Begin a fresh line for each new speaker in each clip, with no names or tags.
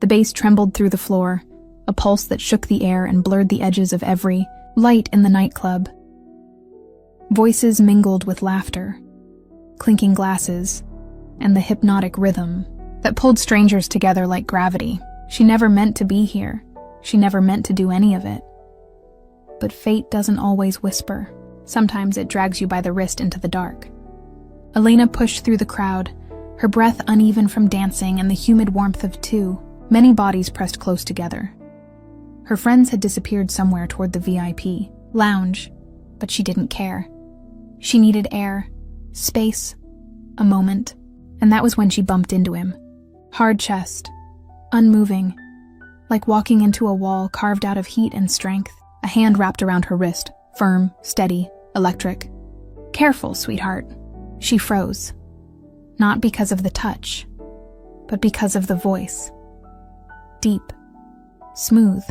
The bass trembled through the floor, a pulse that shook the air and blurred the edges of every light in the nightclub. Voices mingled with laughter, clinking glasses, and the hypnotic rhythm that pulled strangers together like gravity. She never meant to be here. She never meant to do any of it. But fate doesn't always whisper. Sometimes it drags you by the wrist into the dark. Elena pushed through the crowd, her breath uneven from dancing and the humid warmth of too many bodies pressed close together. Her friends had disappeared somewhere toward the VIP lounge, but she didn't care. She needed air, space, a moment, and that was when she bumped into him. Hard chest, unmoving, like walking into a wall carved out of heat and strength. A hand wrapped around her wrist, firm, steady, electric. "Careful, sweetheart." She froze. Not because of the touch, but because of the voice. Deep, smooth,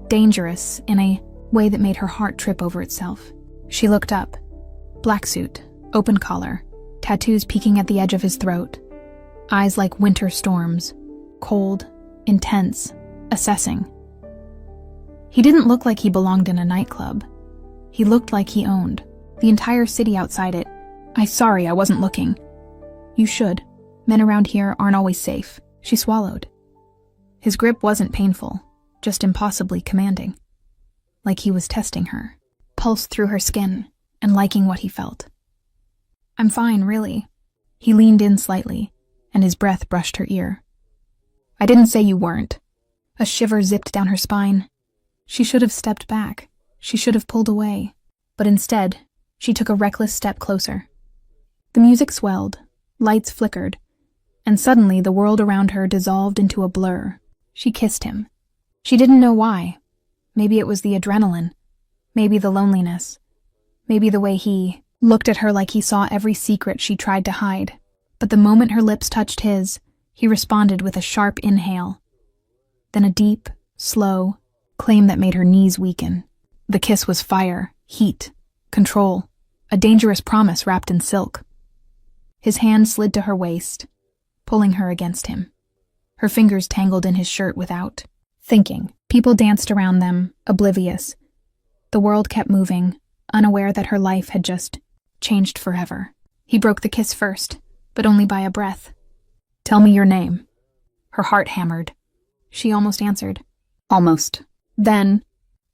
dangerous in a way that made her heart trip over itself. She looked up. Black suit, open collar, tattoos peeking at the edge of his throat. Eyes like winter storms, cold, intense, assessing. He didn't look like he belonged in a nightclub. He looked like he owned the entire city outside it. Sorry, I wasn't looking." "You should. Men around here aren't always safe." She swallowed. His grip wasn't painful, just impossibly commanding. Like he was testing her, pulsed through her skin, and liking what he felt. "I'm fine, really." He leaned in slightly, and his breath brushed her ear. "I didn't say you weren't." A shiver zipped down her spine. She should have stepped back. She should have pulled away. But instead, she took a reckless step closer. The music swelled, lights flickered, and suddenly the world around her dissolved into a blur. She kissed him. She didn't know why. Maybe it was the adrenaline. Maybe the loneliness. Maybe the way he looked at her like he saw every secret she tried to hide. But the moment her lips touched his, he responded with a sharp inhale. Then a deep, slow claim that made her knees weaken. The kiss was fire, heat, control, a dangerous promise wrapped in silk. His hand slid to her waist, pulling her against him. Her fingers tangled in his shirt without thinking. People danced around them, oblivious. The world kept moving, unaware that her life had just changed forever. He broke the kiss first, but only by a breath. "Tell me your name." Her heart hammered. She almost answered. Almost. Then,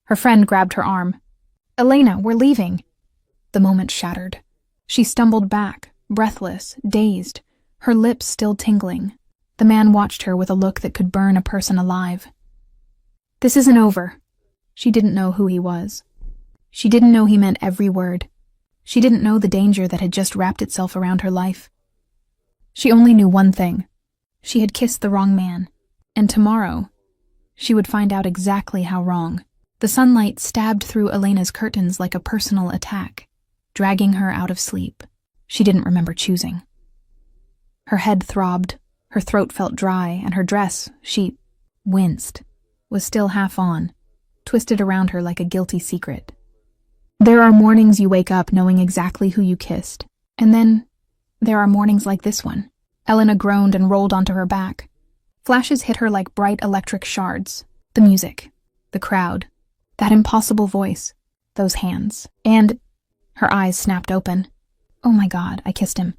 her friend grabbed her arm. "Elena, we're leaving." The moment shattered. She stumbled back, breathless, dazed, her lips still tingling. The man watched her with a look that could burn a person alive. "This isn't over." She didn't know who he was. She didn't know he meant every word. She didn't know the danger that had just wrapped itself around her life. She only knew one thing. She had kissed the wrong man. And tomorrow, she would find out exactly how wrong. The sunlight stabbed through Elena's curtains like a personal attack, dragging her out of sleep. She didn't remember choosing. Her head throbbed, her throat felt dry, and her dress, she winced, was still half on, twisted around her like a guilty secret. There are mornings you wake up knowing exactly who you kissed, and then there are mornings like this one. Elena groaned and rolled onto her back. Flashes hit her like bright electric shards. The music, the crowd, that impossible voice, those hands, and her eyes snapped open. "Oh my God, I kissed him."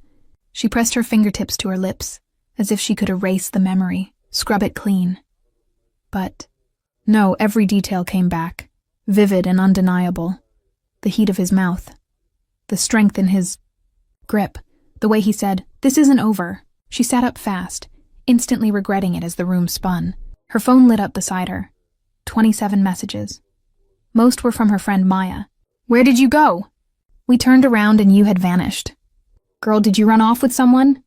She pressed her fingertips to her lips, as if she could erase the memory, scrub it clean. But no, every detail came back, vivid and undeniable. The heat of his mouth, the strength in his grip, the way he said, "This isn't over." She sat up fast, instantly regretting it as the room spun. Her phone lit up beside her. 27 messages. Most were from her friend Maya. "Where did you go?" "We turned around and you had vanished." "Girl, did you run off with someone?"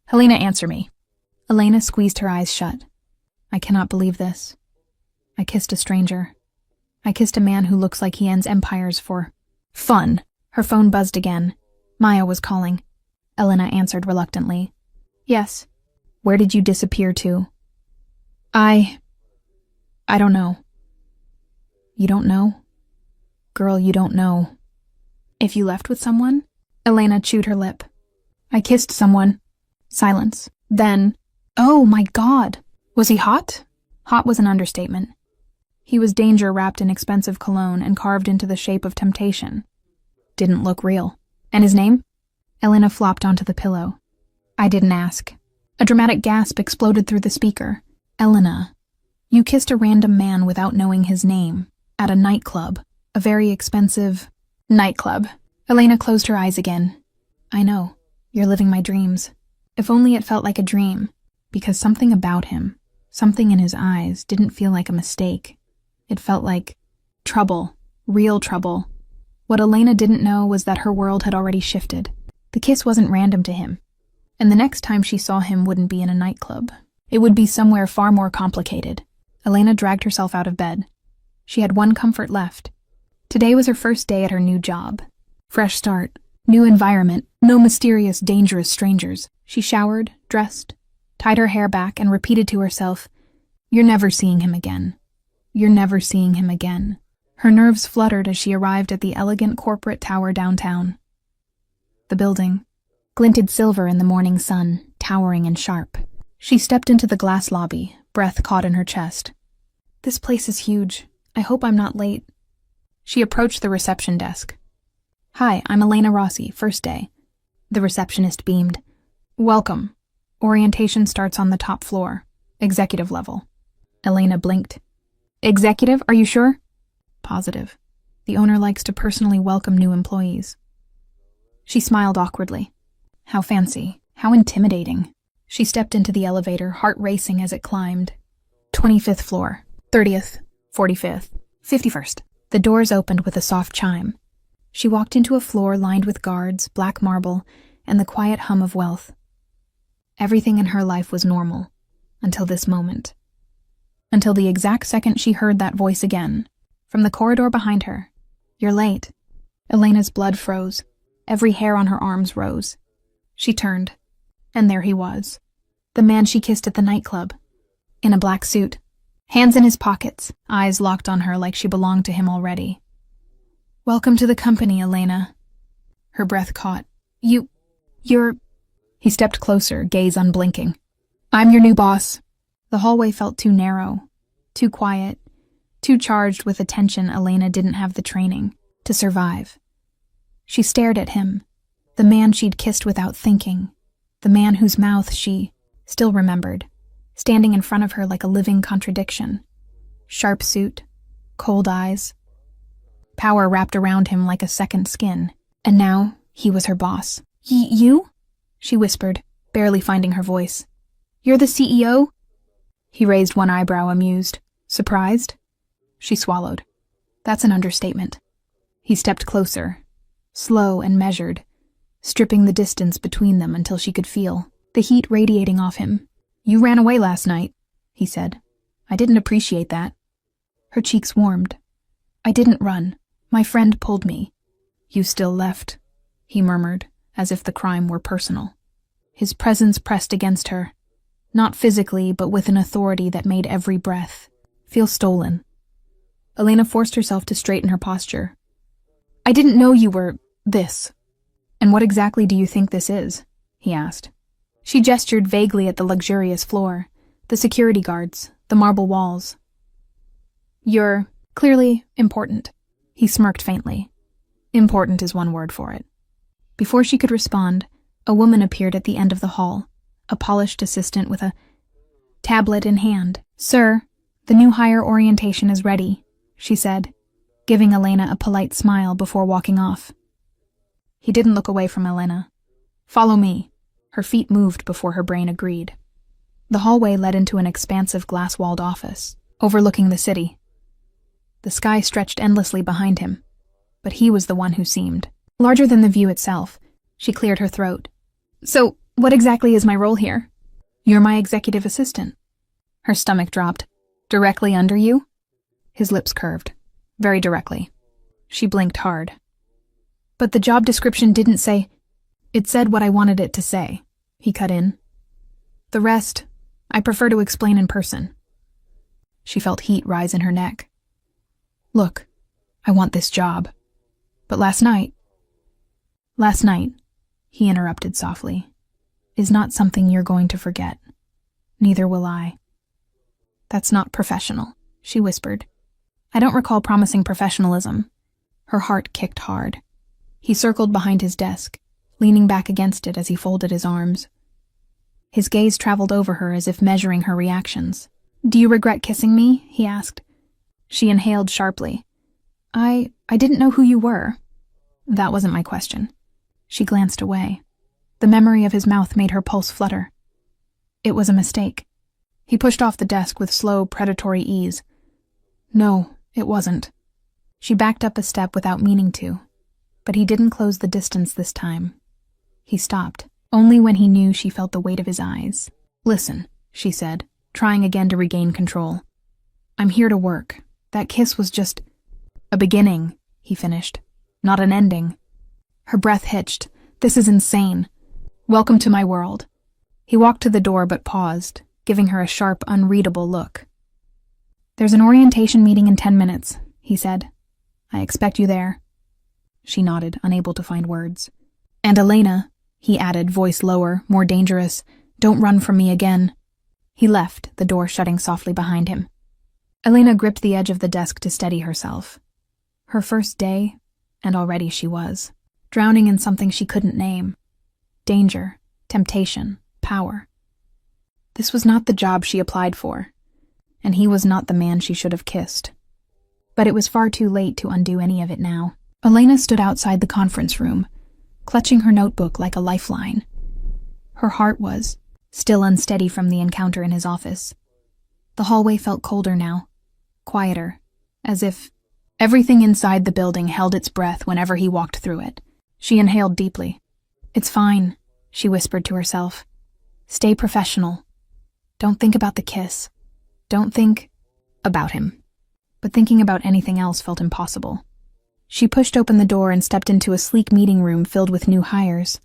"Helena, answer me." Elena squeezed her eyes shut. "I cannot believe this. I kissed a stranger. I kissed a man who looks like he ends empires for fun." Her phone buzzed again. Maya was calling. Elena answered reluctantly. "Yes." "Where did you disappear to?" I don't know." "You don't know?" "Girl, you don't know." "If you left with someone?" Elena chewed her lip. "I kissed someone." Silence. Then, "Oh my God!" Was he hot? Hot was an understatement. He was danger wrapped in expensive cologne and carved into the shape of temptation. Didn't look real. And his name? Elena flopped onto the pillow. I didn't ask. A dramatic gasp exploded through the speaker. Elena, you kissed a random man without knowing his name. At a nightclub. A very expensive nightclub. Elena closed her eyes again. I know. You're living my dreams. If only it felt like a dream. Because something about him, something in his eyes, didn't feel like a mistake. It felt like trouble. Real trouble. What Elena didn't know was that her world had already shifted. The kiss wasn't random to him. And the next time she saw him wouldn't be in a nightclub. It would be somewhere far more complicated. Elena dragged herself out of bed. She had one comfort left. Today was her first day at her new job. Fresh start, new environment, no mysterious, dangerous strangers. She showered, dressed, tied her hair back, and repeated to herself, "You're never seeing him again. You're never seeing him again." Her nerves fluttered as she arrived at the elegant corporate tower downtown. The building glinted silver in the morning sun, towering and sharp. She stepped into the glass lobby, breath caught in her chest. This place is huge. I hope I'm not late. She approached the reception desk. Hi, I'm Elena Rossi, first day. The receptionist beamed. Welcome. Orientation starts on the top floor, executive level. Elena blinked. Executive, are you sure? Positive. The owner likes to personally welcome new employees. She smiled awkwardly. How fancy, how intimidating. She stepped into the elevator, heart racing as it climbed. 25th floor, 30th, 45th, 51st. The doors opened with a soft chime. She walked into a floor lined with guards, black marble, and the quiet hum of wealth. Everything in her life was normal, until this moment. Until the exact second she heard that voice again, from the corridor behind her. You're late. Elena's blood froze. Every hair on her arms rose. She turned, and there he was. The man she kissed at the nightclub. In a black suit. Hands in his pockets, eyes locked on her like she belonged to him already. Welcome to the company, Elena. Her breath caught. You're... He stepped closer, gaze unblinking. I'm your new boss. The hallway felt too narrow, too quiet, too charged with attention Elena didn't have the training to survive. She stared at him, the man she'd kissed without thinking, the man whose mouth she still remembered, standing in front of her like a living contradiction. Sharp suit, cold eyes. Power wrapped around him like a second skin, and now he was her boss. You? She whispered, barely finding her voice. You're the CEO? He raised one eyebrow, amused. Surprised? She swallowed. That's an understatement. He stepped closer, slow and measured, stripping the distance between them until she could feel the heat radiating off him. You ran away last night, he said. I didn't appreciate that. Her cheeks warmed. I didn't run. My friend pulled me. You still left, he murmured, as if the crime were personal. His presence pressed against her, not physically, but with an authority that made every breath feel stolen. Elena forced herself to straighten her posture. I didn't know you were this. And what exactly do you think this is? He asked. She gestured vaguely at the luxurious floor, the security guards, the marble walls. You're clearly important. He smirked faintly. Important is one word for it. Before she could respond, a woman appeared at the end of the hall, a polished assistant with a tablet in hand. Sir, the new hire orientation is ready, she said, giving Elena a polite smile before walking off. He didn't look away from Elena. Follow me. Her feet moved before her brain agreed. The hallway led into an expansive glass-walled office, overlooking the city. The sky stretched endlessly behind him, but he was the one who seemed larger than the view itself. She cleared her throat. So, what exactly is my role here? You're my executive assistant. Her stomach dropped. Directly under you? His lips curved. Very directly. She blinked hard. But the job description didn't say... It said what I wanted it to say, he cut in. The rest, I prefer to explain in person. She felt heat rise in her neck. Look, I want this job. But last night, he interrupted softly, is not something you're going to forget. Neither will I. "That's not professional," she whispered. "I don't recall promising professionalism." Her heart kicked hard. He circled behind his desk, leaning back against it as he folded his arms. His gaze traveled over her as if measuring her reactions. "Do you regret kissing me?" he asked. She inhaled sharply. I didn't know who you were." "That wasn't my question." She glanced away. The memory of his mouth made her pulse flutter. "It was a mistake." He pushed off the desk with slow, predatory ease. "No, it wasn't." She backed up a step without meaning to, but he didn't close the distance this time. He stopped, only when he knew she felt the weight of his eyes. "Listen," she said, trying again to regain control. "I'm here to work. That kiss was just a beginning," he finished, "not an ending." Her breath hitched. "This is insane. Welcome to my world." He walked to the door but paused, giving her a sharp, unreadable look. "There's an orientation meeting in 10 minutes, he said. "I expect you there." She nodded, unable to find words. "And Elena," he added, voice lower, more dangerous, "don't run from me again." He left, the door shutting softly behind him. Elena gripped the edge of the desk to steady herself. Her first day, and already she was, drowning in something she couldn't name. Danger, temptation, power. This was not the job she applied for, and he was not the man she should have kissed. But it was far too late to undo any of it now. Elena stood outside the conference room, clutching her notebook like a lifeline. Her heart was still unsteady from the encounter in his office. The hallway felt colder now, quieter, as if everything inside the building held its breath whenever he walked through it. She inhaled deeply. "It's fine," she whispered to herself. "Stay professional. Don't think about the kiss. Don't think about him." But thinking about anything else felt impossible. She pushed open the door and stepped into a sleek meeting room filled with new hires.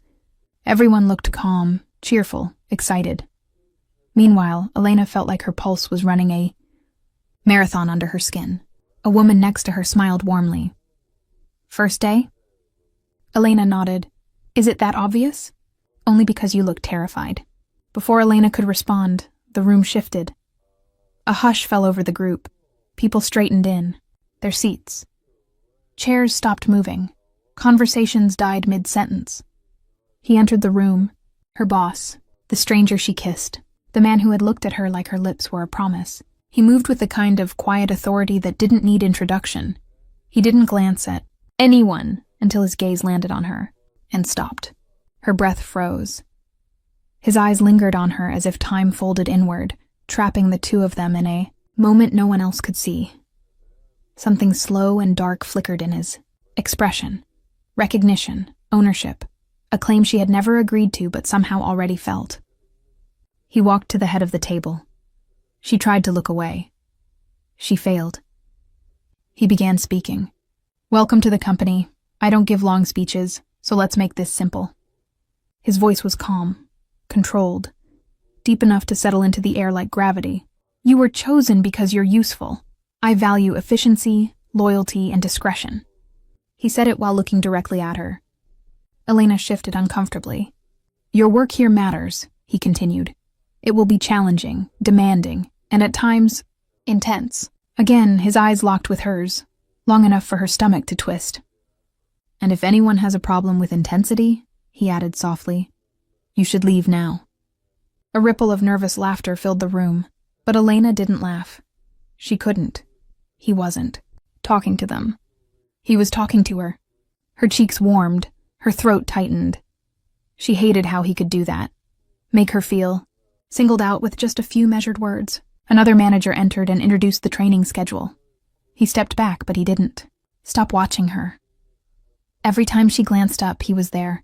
Everyone looked calm, cheerful, excited. Meanwhile, Elena felt like her pulse was running a marathon under her skin. A woman next to her smiled warmly. "First day?" Elena nodded. "Is it that obvious?" "Only because you look terrified." Before Elena could respond, the room shifted. A hush fell over the group. People straightened in, their seats. Chairs stopped moving. Conversations died mid-sentence. He entered the room, her boss, the stranger she kissed, the man who had looked at her like her lips were a promise. He moved with the kind of quiet authority that didn't need introduction. He didn't glance at anyone until his gaze landed on her, and stopped. Her breath froze. His eyes lingered on her as if time folded inward, trapping the two of them in a moment no one else could see. Something slow and dark flickered in his expression. Recognition, ownership, a claim she had never agreed to but somehow already felt. He walked to the head of the table. She tried to look away. She failed. He began speaking. "Welcome to the company. I don't give long speeches, so let's make this simple." His voice was calm, controlled, deep enough to settle into the air like gravity. "You were chosen because you're useful. I value efficiency, loyalty, and discretion." He said it while looking directly at her. Elena shifted uncomfortably. "Your work here matters," he continued. "It will be challenging, demanding, and at times, intense." Again, his eyes locked with hers, long enough for her stomach to twist. "And if anyone has a problem with intensity," he added softly, "you should leave now." A ripple of nervous laughter filled the room, but Elena didn't laugh. She couldn't. He wasn't talking to them. He was talking to her. Her cheeks warmed, her throat tightened. She hated how he could do that. Make her feel singled out with just a few measured words. Another manager entered and introduced the training schedule. He stepped back, but he didn't stop watching her. Every time she glanced up, he was there,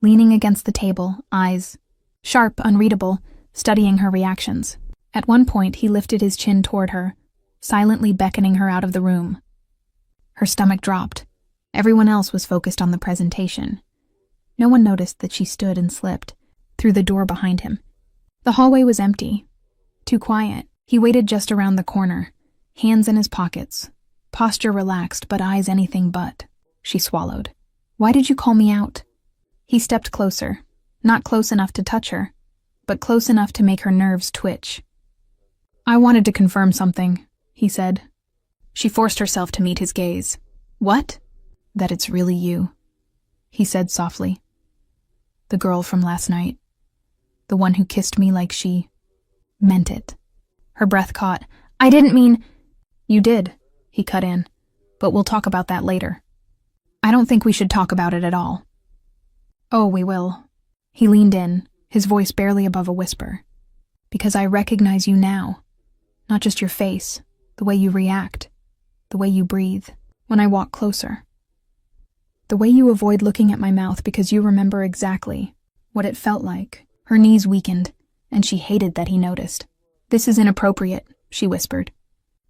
leaning against the table, eyes sharp, unreadable, studying her reactions. At one point, he lifted his chin toward her, silently beckoning her out of the room. Her stomach dropped. Everyone else was focused on the presentation. No one noticed that she stood and slipped through the door behind him. The hallway was empty, too quiet. He waited just around the corner, hands in his pockets, posture relaxed but eyes anything but. She swallowed. "Why did you call me out?" He stepped closer, not close enough to touch her, but close enough to make her nerves twitch. I wanted to confirm something, he said. She forced herself to meet his gaze. What? That it's really you, he said softly. The girl from last night. The one who kissed me like she meant it. Her breath caught. I didn't mean... You did, he cut in. But we'll talk about that later. I don't think we should talk about it at all. Oh, we will. He leaned in, his voice barely above a whisper. Because I recognize you now. Not just your face, the way you react, the way you breathe, when I walk closer. The way you avoid looking at my mouth because you remember exactly what it felt like. Her knees weakened, and she hated that he noticed. This is inappropriate, she whispered.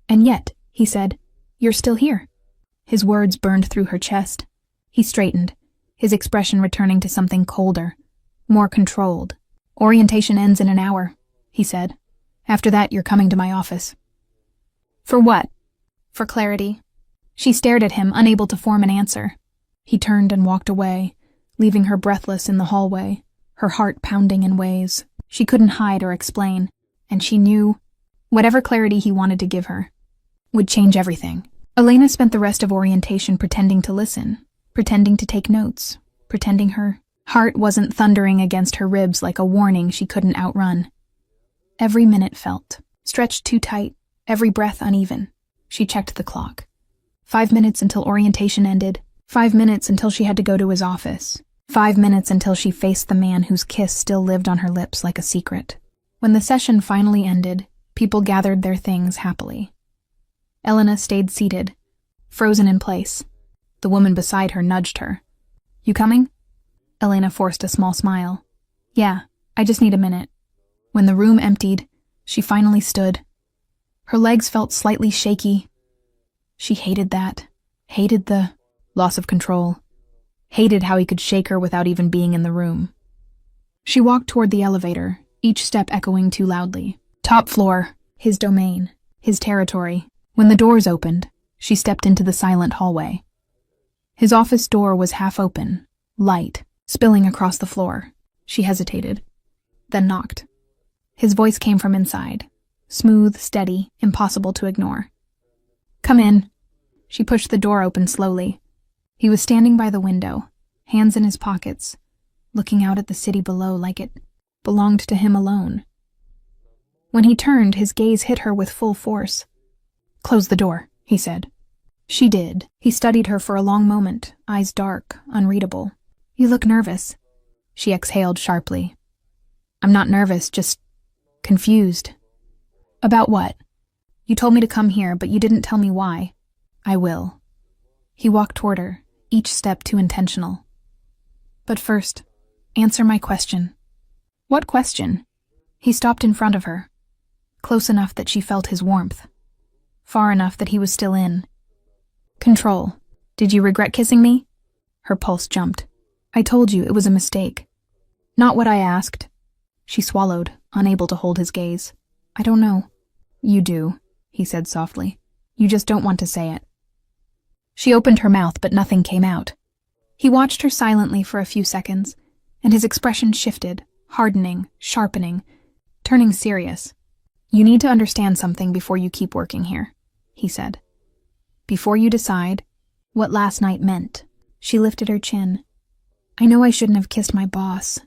And yet, he said, you're still here. His words burned through her chest. He straightened, his expression returning to something colder, more controlled. Orientation ends in an hour, he said. After that, you're coming to my office. For what? For clarity. She stared at him, unable to form an answer. He turned and walked away, leaving her breathless in the hallway, her heart pounding in ways she couldn't hide or explain, and she knew whatever clarity he wanted to give her would change everything. Elena spent the rest of orientation pretending to listen, pretending to take notes, pretending her heart wasn't thundering against her ribs like a warning she couldn't outrun. Every minute felt stretched too tight, every breath uneven. She checked the clock. 5 minutes until orientation ended, 5 minutes until she had to go to his office, 5 minutes until she faced the man whose kiss still lived on her lips like a secret. When the session finally ended, people gathered their things happily. Elena stayed seated, frozen in place. The woman beside her nudged her. You coming? Elena forced a small smile. Yeah, I just need a minute. When the room emptied, she finally stood. Her legs felt slightly shaky. She hated that, hated the loss of control, hated how he could shake her without even being in the room. She walked toward the elevator, each step echoing too loudly. Top floor, his domain, his territory. When the doors opened, she stepped into the silent hallway. His office door was half open, light, spilling across the floor. She hesitated, then knocked. His voice came from inside, smooth, steady, impossible to ignore. Come in. She pushed the door open slowly. He was standing by the window, hands in his pockets, looking out at the city below like it belonged to him alone. When he turned, his gaze hit her with full force. Close the door, he said. She did. He studied her for a long moment, eyes dark, unreadable. You look nervous. She exhaled sharply. I'm not nervous, just confused. About what? You told me to come here, but you didn't tell me why. I will. He walked toward her, each step too intentional. But first, answer my question. What question? He stopped in front of her, close enough that she felt his warmth, far enough that he was still in. Control. Did you regret kissing me? Her pulse jumped. I told you it was a mistake. Not what I asked. She swallowed, unable to hold his gaze. I don't know. You do, he said softly. You just don't want to say it. She opened her mouth, but nothing came out. He watched her silently for a few seconds, and his expression shifted, hardening, sharpening, turning serious. You need to understand something before you keep working here, he said. Before you decide what last night meant. She lifted her chin. I know I shouldn't have kissed my boss.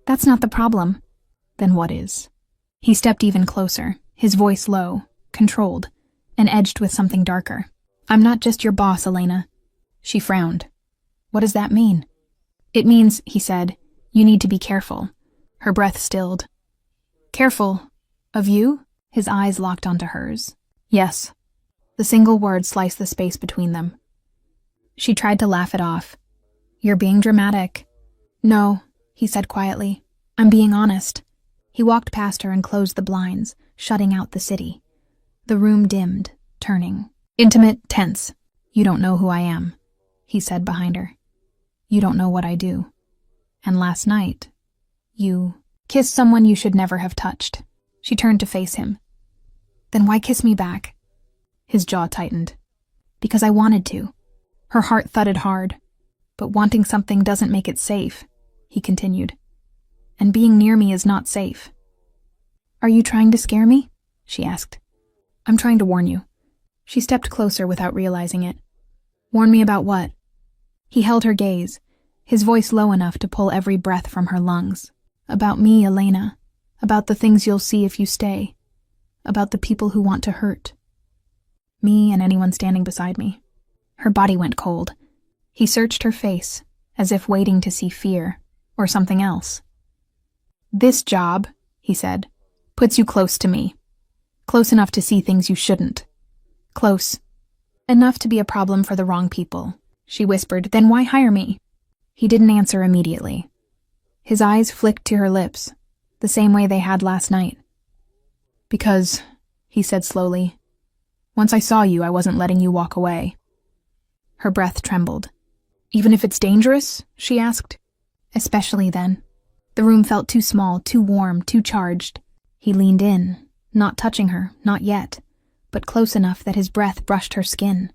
That's not the problem. Then what is? He stepped even closer, his voice low, controlled, and edged with something darker. I'm not just your boss, Elena. She frowned. What does that mean? It means, he said, you need to be careful. Her breath stilled. Careful? Of you? His eyes locked onto hers. Yes. The single word sliced the space between them. She tried to laugh it off. You're being dramatic. No, he said quietly. I'm being honest. He walked past her and closed the blinds, shutting out the city. The room dimmed, turning. Intimate, tense. You don't know who I am, he said behind her. You don't know what I do. And last night, you kissed someone you should never have touched. She turned to face him. Then why kiss me back? His jaw tightened. Because I wanted to. Her heart thudded hard. But wanting something doesn't make it safe, he continued. And being near me is not safe. Are you trying to scare me? she asked. I'm trying to warn you. She stepped closer without realizing it. Warn me about what? He held her gaze, his voice low enough to pull every breath from her lungs. About me, Elena. About the things you'll see if you stay. About the people who want to hurt. Me and anyone standing beside me. Her body went cold. He searched her face, as if waiting to see fear, or something else. This job, he said, puts you close to me. Close enough to see things you shouldn't. Close enough to be a problem for the wrong people. She whispered, then why hire me? He didn't answer immediately. His eyes flicked to her lips, the same way they had last night. Because, he said slowly, once I saw you, I wasn't letting you walk away. Her breath trembled. Even if it's dangerous? She asked. Especially then. The room felt too small, too warm, too charged. He leaned in, not touching her, not yet, but close enough that his breath brushed her skin.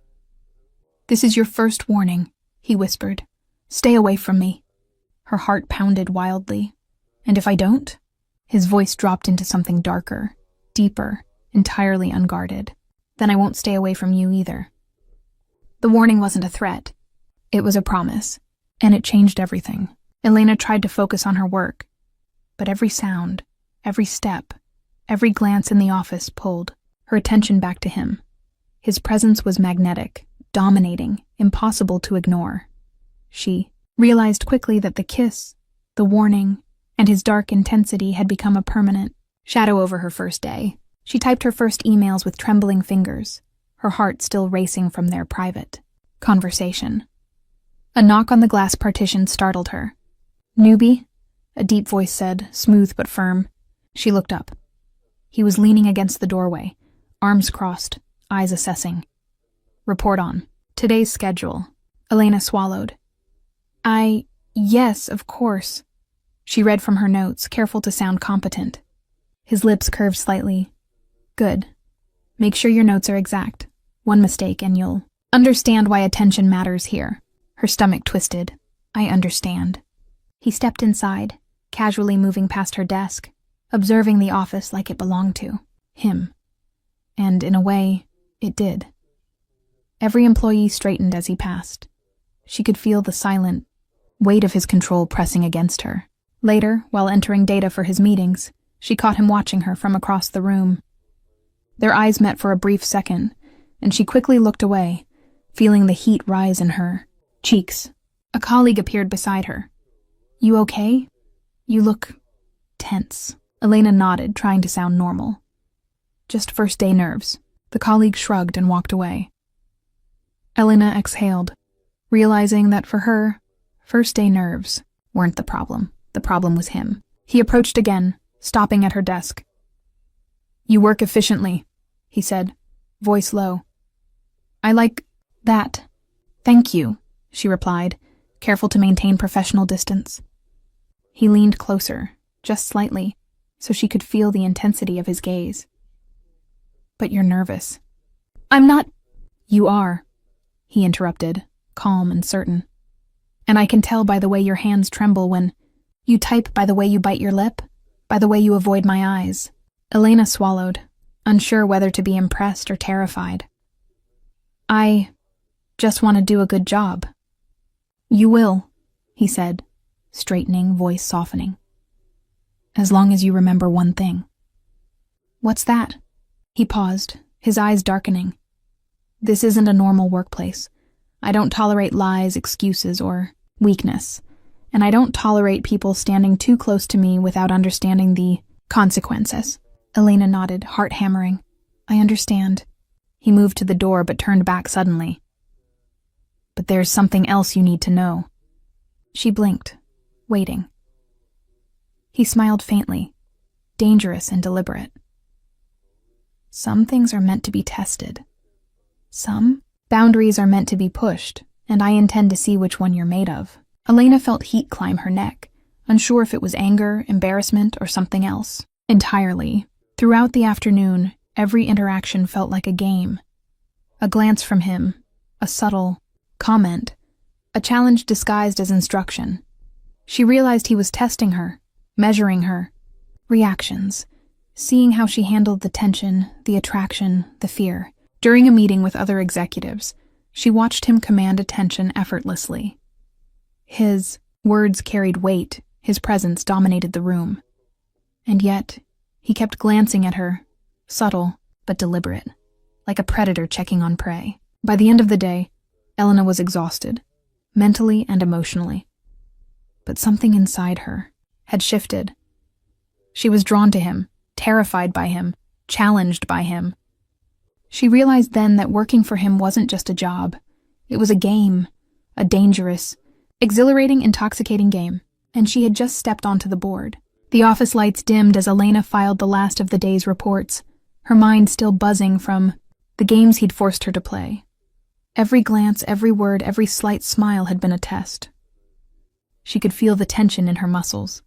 This is your first warning, he whispered. Stay away from me. Her heart pounded wildly. And if I don't? His voice dropped into something darker, deeper, entirely unguarded. Then I won't stay away from you either. The warning wasn't a threat. It was a promise, and it changed everything. Elena tried to focus on her work, but every sound, every step, every glance in the office pulled her attention back to him. His presence was magnetic, dominating, impossible to ignore. She realized quickly that the kiss, the warning, and his dark intensity had become a permanent shadow over her first day. She typed her first emails with trembling fingers, her heart still racing from their private conversation. A knock on the glass partition startled her. Newbie? A deep voice said, smooth but firm. She looked up. He was leaning against the doorway, arms crossed, eyes assessing. Report on. Today's schedule. Elena swallowed. Yes, of course. She read from her notes, careful to sound competent. His lips curved slightly. Good. Make sure your notes are exact. One mistake and you'll understand why attention matters here. Her stomach twisted. I understand. He stepped inside, casually moving past her desk, observing the office like it belonged to him. And in a way, it did. Every employee straightened as he passed. She could feel the silent weight of his control pressing against her. Later, while entering data for his meetings, she caught him watching her from across the room. Their eyes met for a brief second, and she quickly looked away, feeling the heat rise in her cheeks. A colleague appeared beside her. You okay? You look tense. Elena nodded, trying to sound normal. Just first day nerves. The colleague shrugged and walked away. Elena exhaled, realizing that for her, first day nerves weren't the problem. The problem was him. He approached again, stopping at her desk. You work efficiently, he said, voice low. I like that. Thank you, she replied, careful to maintain professional distance. He leaned closer, just slightly, so she could feel the intensity of his gaze. But you're nervous. I'm not. You are, he interrupted, calm and certain. And I can tell by the way your hands tremble when you type, by the way you bite your lip, by the way you avoid my eyes. Elena swallowed, unsure whether to be impressed or terrified. I just want to do a good job. You will, he said, straightening, voice softening. As long as you remember one thing. What's that? He paused, his eyes darkening. This isn't a normal workplace. I don't tolerate lies, excuses, or weakness. And I don't tolerate people standing too close to me without understanding the consequences. Elena nodded, heart hammering. I understand. He moved to the door but turned back suddenly. But there's something else you need to know. She blinked, waiting. He smiled faintly, dangerous and deliberate. Some things are meant to be tested. Some boundaries are meant to be pushed, and I intend to see which one you're made of. Elena felt heat climb her neck, unsure if it was anger, embarrassment, or something else. Entirely. Throughout the afternoon, every interaction felt like a game. A glance from him, a subtle comment, a challenge disguised as instruction. She realized he was testing her, measuring her reactions, seeing how she handled the tension, the attraction, the fear. During a meeting with other executives, she watched him command attention effortlessly. His words carried weight, his presence dominated the room. And yet, he kept glancing at her, subtle but deliberate, like a predator checking on prey. By the end of the day, Elena was exhausted, mentally and emotionally. But something inside her had shifted. She was drawn to him, terrified by him, challenged by him. She realized then that working for him wasn't just a job. It was a game, a dangerous, exhilarating, intoxicating game, and she had just stepped onto the board. The office lights dimmed as Elena filed the last of the day's reports, her mind still buzzing from the games he'd forced her to play. Every glance, every word, every slight smile had been a test. She could feel the tension in her muscles,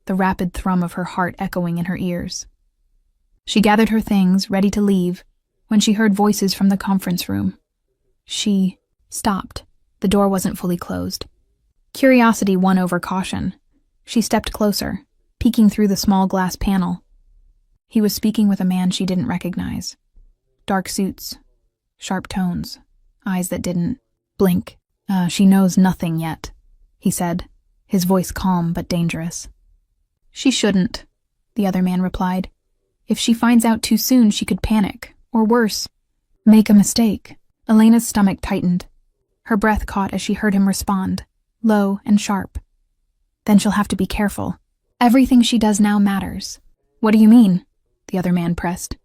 the rapid thrum of her heart echoing in her ears. She gathered her things, ready to leave, when she heard voices from the conference room. She stopped. The door wasn't fully closed. Curiosity won over caution. She stepped closer, peeking through the small glass panel. He was speaking with a man she didn't recognize. Dark suits, sharp tones, eyes that didn't blink. She knows nothing yet, he said, his voice calm but dangerous. She shouldn't, the other man replied. If she finds out too soon, she could panic, or worse, make a mistake. Elena's stomach tightened. Her breath caught as she heard him respond, low and sharp. Then she'll have to be careful. Everything she does now matters. What do you mean? The other man pressed.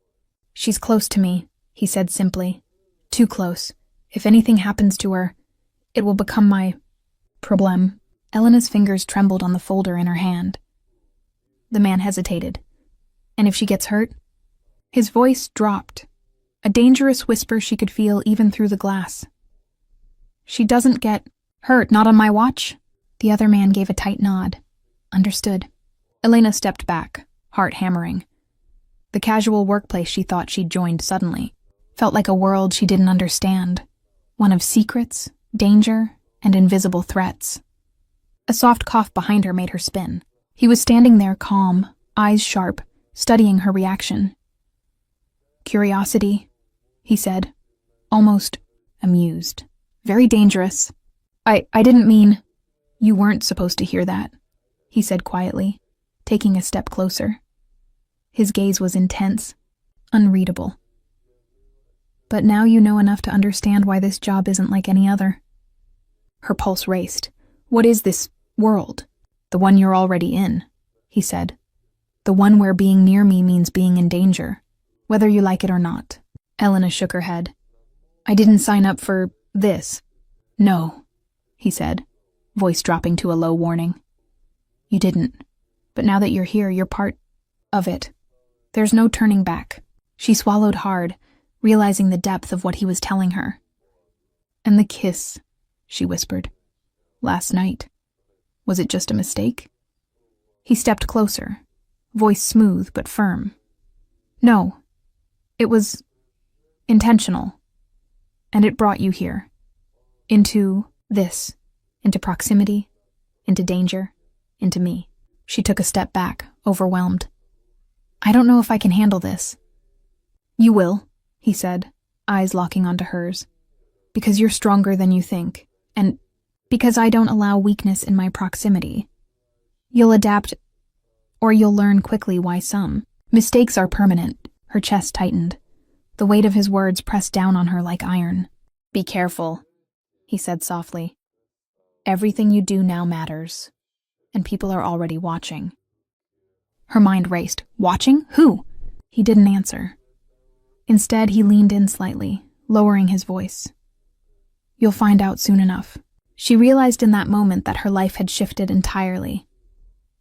She's close to me, he said simply. Too close. If anything happens to her, it will become my problem. Elena's fingers trembled on the folder in her hand. The man hesitated. And if she gets hurt? His voice dropped, a dangerous whisper she could feel even through the glass. She doesn't get hurt, not on my watch? The other man gave a tight nod. Understood. Elena stepped back, heart hammering. The casual workplace she thought she'd joined suddenly felt like a world she didn't understand, one of secrets, danger, and invisible threats. A soft cough behind her made her spin. He was standing there calm, eyes sharp, studying her reaction. Curiosity, he said, almost amused. Very dangerous. I didn't mean... You weren't supposed to hear that, he said quietly, taking a step closer. His gaze was intense, unreadable. But now you know enough to understand why this job isn't like any other. Her pulse raced. What is this world? The one you're already in, he said. The one where being near me means being in danger, whether you like it or not. Elena shook her head. I didn't sign up for this. No, he said, voice dropping to a low warning. You didn't. But now that you're here, you're part of it. There's no turning back. She swallowed hard, realizing the depth of what he was telling her. And the kiss, she whispered. Last night. Was it just a mistake? He stepped closer, voice smooth but firm. No, it was intentional. And it brought you here. Into this. Into proximity. Into danger. Into me. She took a step back, overwhelmed. I don't know if I can handle this. You will, he said, eyes locking onto hers. Because you're stronger than you think. And because I don't allow weakness in my proximity. You'll adapt, or you'll learn quickly why some mistakes are permanent. Her chest tightened. The weight of his words pressed down on her like iron. Be careful, he said softly. Everything you do now matters, and people are already watching. Her mind raced. Watching? Who? He didn't answer. Instead, he leaned in slightly, lowering his voice. You'll find out soon enough. She realized in that moment that her life had shifted entirely.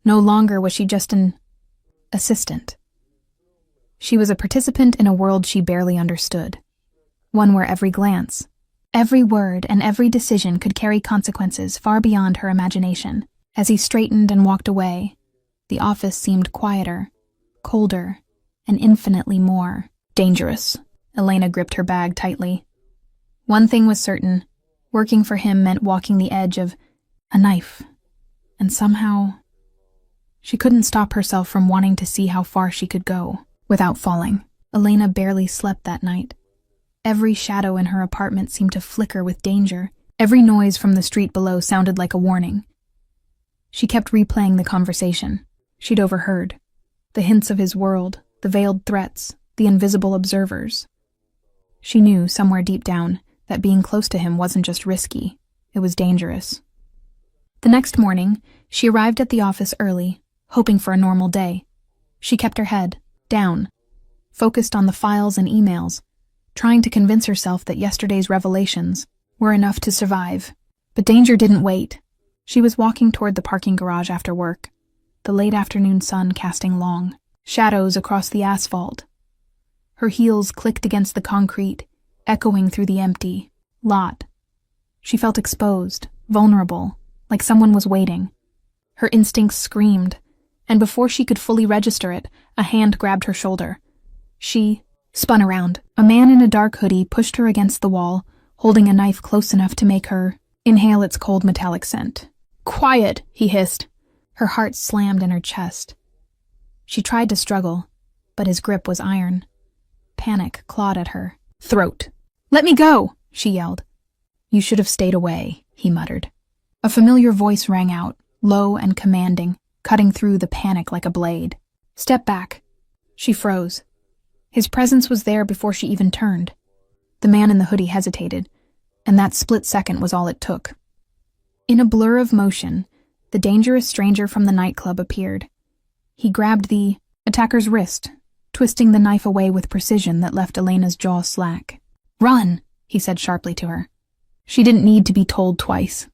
No longer was she just an assistant. She was a participant in a world she barely understood. One where every glance, every word, and every decision could carry consequences far beyond her imagination. As he straightened and walked away, the office seemed quieter, colder, and infinitely more dangerous. Elena gripped her bag tightly. One thing was certain. Working for him meant walking the edge of a knife. And somehow, she couldn't stop herself from wanting to see how far she could go. without falling. Elena barely slept that night. Every shadow in her apartment seemed to flicker with danger. Every noise from the street below sounded like a warning. She kept replaying the conversation she'd overheard. The hints of his world, the veiled threats, the invisible observers. She knew, somewhere deep down, that being close to him wasn't just risky, it was dangerous. The next morning, she arrived at the office early, hoping for a normal day. She kept her head down, focused on the files and emails, trying to convince herself that yesterday's revelations were enough to survive. But danger didn't wait. She was walking toward the parking garage after work, the late afternoon sun casting long shadows across the asphalt. Her heels clicked against the concrete, echoing through the empty lot. She felt exposed, vulnerable, like someone was waiting. Her instincts screamed, and before she could fully register it, a hand grabbed her shoulder. She spun around. A man in a dark hoodie pushed her against the wall, holding a knife close enough to make her inhale its cold metallic scent. "Quiet," he hissed. Her heart slammed in her chest. She tried to struggle, but his grip was iron. Panic clawed at her throat. "Let me go," she yelled. "You should have stayed away," he muttered. A familiar voice rang out, low and commanding, cutting through the panic like a blade. "Step back." She froze. His presence was there before she even turned. The man in the hoodie hesitated, and that split second was all it took. In a blur of motion, the dangerous stranger from the nightclub appeared. He grabbed the attacker's wrist, twisting the knife away with precision that left Elena's jaw slack. "Run," he said sharply to her. She didn't need to be told twice.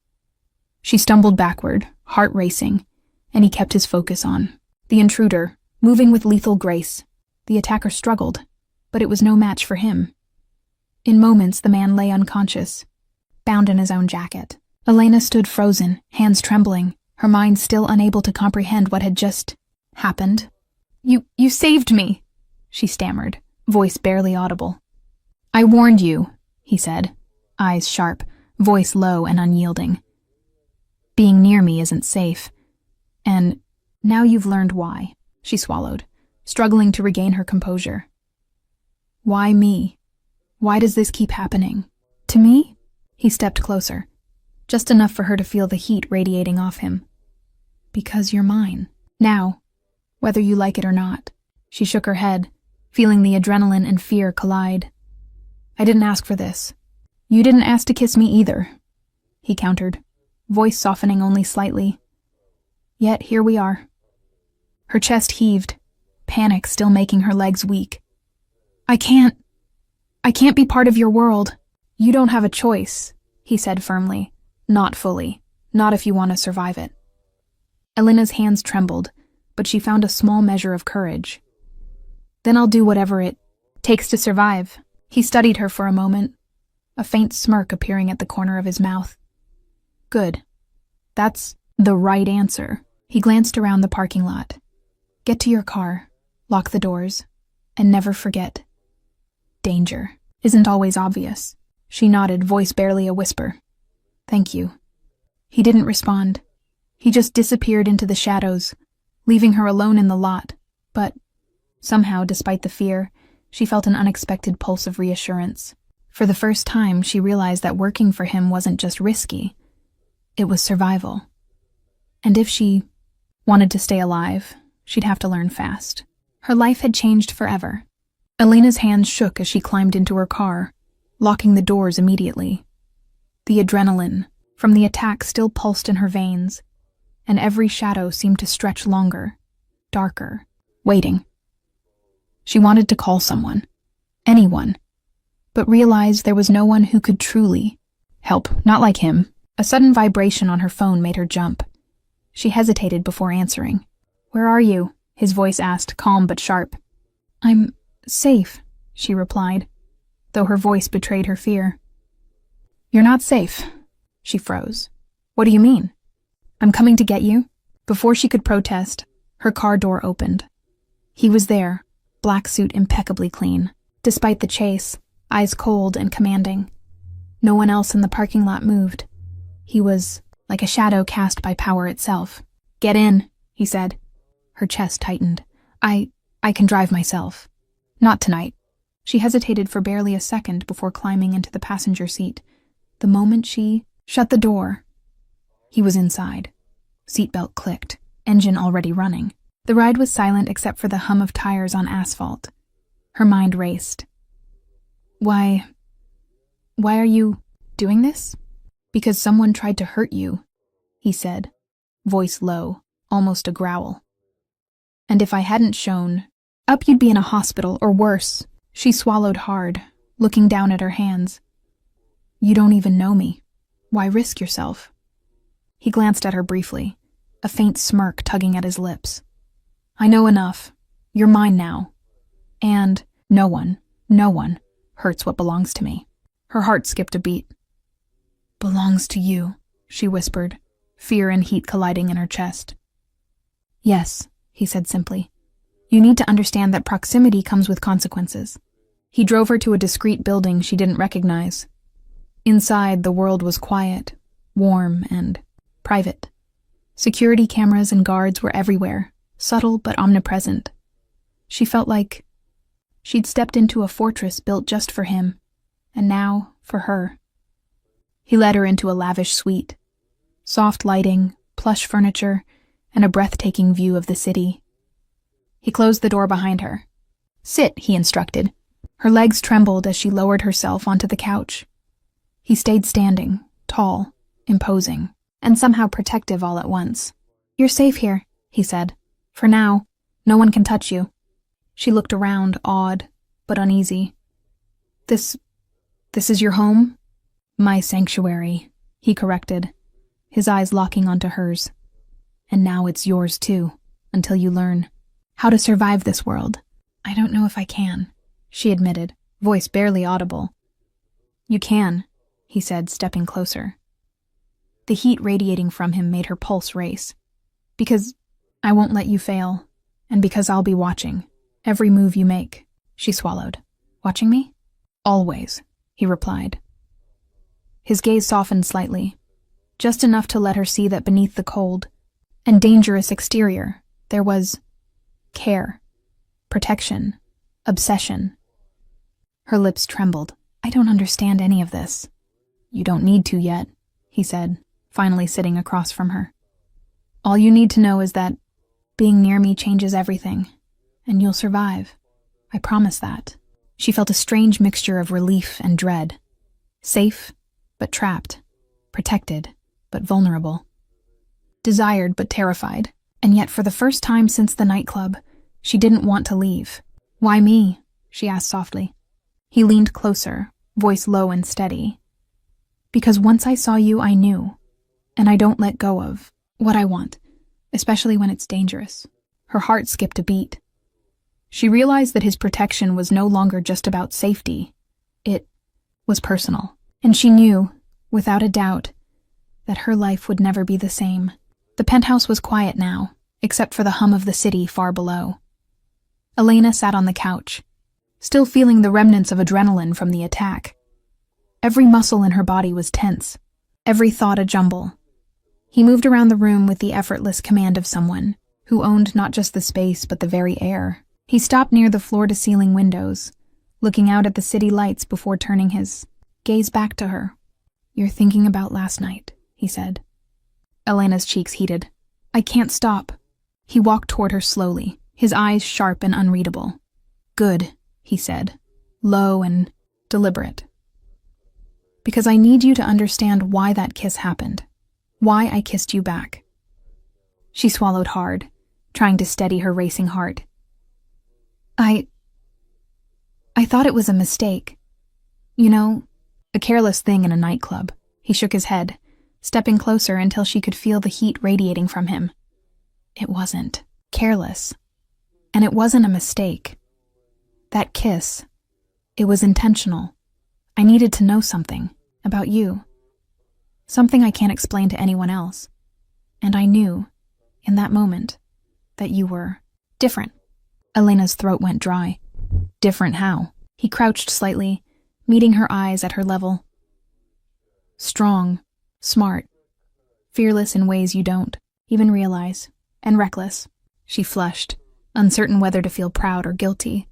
She stumbled backward, heart racing, and he kept his focus on the intruder, moving with lethal grace. The attacker struggled, but it was no match for him. In moments, the man lay unconscious, bound in his own jacket. Elena stood frozen, hands trembling, her mind still unable to comprehend what had just happened. You saved me," she stammered, voice barely audible. "I warned you," he said, eyes sharp, voice low and unyielding. "Being near me isn't safe. And now you've learned why," she swallowed, struggling to regain her composure. "Why me? Why does this keep happening? To me?" He stepped closer, just enough for her to feel the heat radiating off him. "Because you're mine. Now, whether you like it or not." She shook her head, feeling the adrenaline and fear collide. "I didn't ask for this. You didn't ask to kiss me either," he countered, voice softening only slightly. "Yet here we are." Her chest heaved, panic still making her legs weak. I can't be part of your world." "You don't have a choice," he said firmly. "Not fully. Not if you want to survive it." Elena's hands trembled, but she found a small measure of courage. "Then I'll do whatever it takes to survive." He studied her for a moment, a faint smirk appearing at the corner of his mouth. "Good. That's the right answer." He glanced around the parking lot. "Get to your car, lock the doors, and never forget. Danger isn't always obvious." She nodded, voice barely a whisper. "Thank you." He didn't respond. He just disappeared into the shadows, leaving her alone in the lot. But somehow, despite the fear, she felt an unexpected pulse of reassurance. For the first time, she realized that working for him wasn't just risky. It was survival. And if she wanted to stay alive, she'd have to learn fast. Her life had changed forever. Elena's hands shook as she climbed into her car, locking the doors immediately. The adrenaline from the attack still pulsed in her veins, and every shadow seemed to stretch longer, darker, waiting. She wanted to call someone, anyone, but realized there was no one who could truly help, not like him. A sudden vibration on her phone made her jump. She hesitated before answering. "Where are you?" his voice asked, calm but sharp. "I'm safe," she replied, though her voice betrayed her fear. "You're not safe." She froze. "What do you mean?" "I'm coming to get you." Before she could protest, her car door opened. He was there, black suit impeccably clean. Despite the chase, eyes cold and commanding. No one else in the parking lot moved. He was like a shadow cast by power itself. "Get in," he said. Her chest tightened. I I can drive myself. Not tonight. She hesitated for barely a second before climbing into the passenger seat. The moment she shut the door, he was inside. Seatbelt clicked, engine already running. The ride was silent except for the hum of tires on asphalt. Her mind raced. Why are you doing this? Because someone tried to hurt you, he said, voice low, almost a growl. And if I hadn't shown up, you'd be in a hospital, or worse. She swallowed hard, looking down at her hands. You don't even know me. Why risk yourself? He glanced at her briefly, a faint smirk tugging at his lips. I know enough. You're mine now. And no one hurts what belongs to me. Her heart skipped a beat. Belongs to you, she whispered, fear and heat colliding in her chest. Yes, he said simply. You need to understand that proximity comes with consequences. He drove her to a discreet building she didn't recognize. Inside, the world was quiet, warm, and private. Security cameras and guards were everywhere, subtle but omnipresent. She felt like she'd stepped into a fortress built just for him, and now for her. He led her into a lavish suite. Soft lighting, plush furniture, and a breathtaking view of the city. He closed the door behind her. Sit, he instructed. Her legs trembled as she lowered herself onto the couch. He stayed standing, tall, imposing, and somehow protective all at once. You're safe here, he said. For now, no one can touch you. She looked around, awed, but uneasy. This is your home? My sanctuary, he corrected, his eyes locking onto hers. And now it's yours too, until you learn how to survive this world. I don't know if I can, she admitted, voice barely audible. You can, he said, stepping closer. The heat radiating from him made her pulse race. Because I won't let you fail, and because I'll be watching every move you make, she swallowed. Watching me? Always, he replied. His gaze softened slightly, just enough to let her see that beneath the cold and dangerous exterior, there was care, protection, obsession. Her lips trembled. I don't understand any of this. You don't need to yet, he said, finally sitting across from her. All you need to know is that being near me changes everything, and you'll survive. I promise that. She felt a strange mixture of relief and dread. Safe, but trapped. Protected, but vulnerable. Desired, but terrified. And yet for the first time since the nightclub, she didn't want to leave. Why me? She asked softly. He leaned closer, voice low and steady. Because once I saw you, I knew. And I don't let go of what I want, especially when it's dangerous. Her heart skipped a beat. She realized that his protection was no longer just about safety. It was personal. And she knew, without a doubt, that her life would never be the same. The penthouse was quiet now, except for the hum of the city far below. Elena sat on the couch, still feeling the remnants of adrenaline from the attack. Every muscle in her body was tense, every thought a jumble. He moved around the room with the effortless command of someone who owned not just the space but the very air. He stopped near the floor-to-ceiling windows, looking out at the city lights before turning his gaze back to her. You're thinking about last night, he said. Elena's cheeks heated. I can't stop. He walked toward her slowly, his eyes sharp and unreadable. Good, he said, low and deliberate. Because I need you to understand why that kiss happened, why I kissed you back. She swallowed hard, trying to steady her racing heart. I thought it was a mistake. You know, a careless thing in a nightclub. He shook his head, stepping closer until she could feel the heat radiating from him. It wasn't careless, and it wasn't a mistake. That kiss, it was intentional. I needed to know something about you, something I can't explain to anyone else. And I knew, in that moment, that you were different. Elena's throat went dry. Different how? He crouched slightly, meeting her eyes at her level. Strong, smart, fearless in ways you don't even realize, and reckless. She flushed, uncertain whether to feel proud or guilty.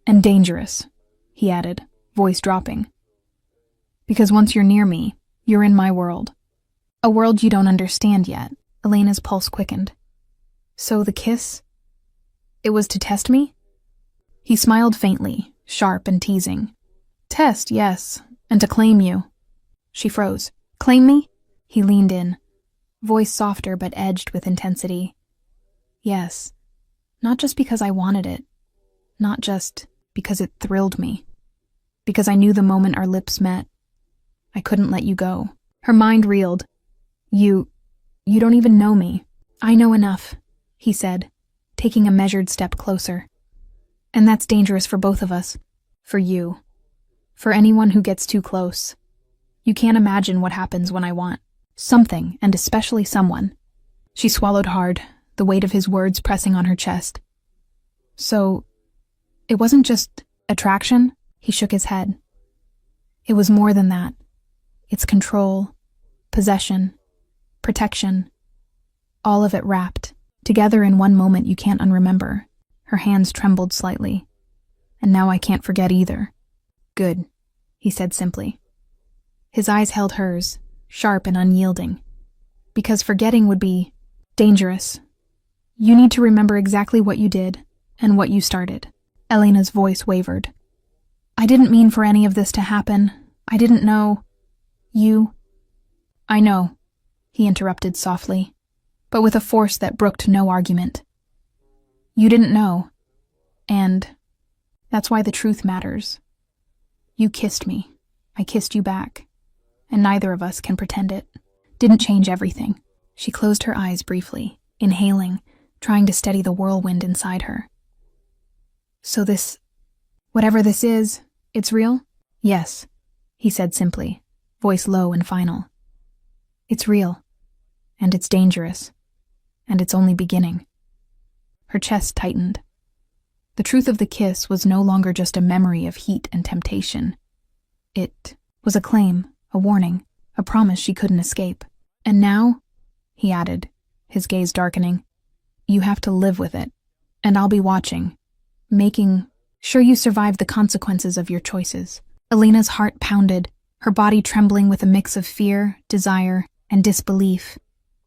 And dangerous, he added, voice dropping. Because once you're near me, you're in my world. A world you don't understand yet. Elena's pulse quickened. So the kiss? It was to test me? He smiled faintly, sharp and teasing. Test, yes, and to claim you. She froze. Claim me? He leaned in, voice softer but edged with intensity. Yes, not just because I wanted it, not just because it thrilled me, because I knew the moment our lips met, I couldn't let you go. Her mind reeled. You don't even know me. I know enough, he said, taking a measured step closer. And that's dangerous for both of us. For you. For anyone who gets too close. You can't imagine what happens when I want something, and especially someone. She swallowed hard, the weight of his words pressing on her chest. So, it wasn't just attraction? He shook his head. It was more than that. It's control, possession, protection, all of it wrapped together in one moment you can't unremember. Her hands trembled slightly. And now I can't forget either. Good, he said simply. His eyes held hers, sharp and unyielding. Because forgetting would be dangerous. You need to remember exactly what you did and what you started. Elena's voice wavered. I didn't mean for any of this to happen. I didn't know. You. I know, he interrupted softly, but with a force that brooked no argument. You didn't know. And that's why the truth matters. You kissed me. I kissed you back. And neither of us can pretend it didn't change everything. She closed her eyes briefly, inhaling, trying to steady the whirlwind inside her. So this, whatever this is, it's real? Yes, he said simply, voice low and final. It's real. And it's dangerous. And it's only beginning. Her chest tightened. The truth of the kiss was no longer just a memory of heat and temptation. It was a claim, a warning, a promise she couldn't escape. And now, he added, his gaze darkening, you have to live with it. And I'll be watching, making sure you survive the consequences of your choices. Elena's heart pounded, her body trembling with a mix of fear, desire, and disbelief.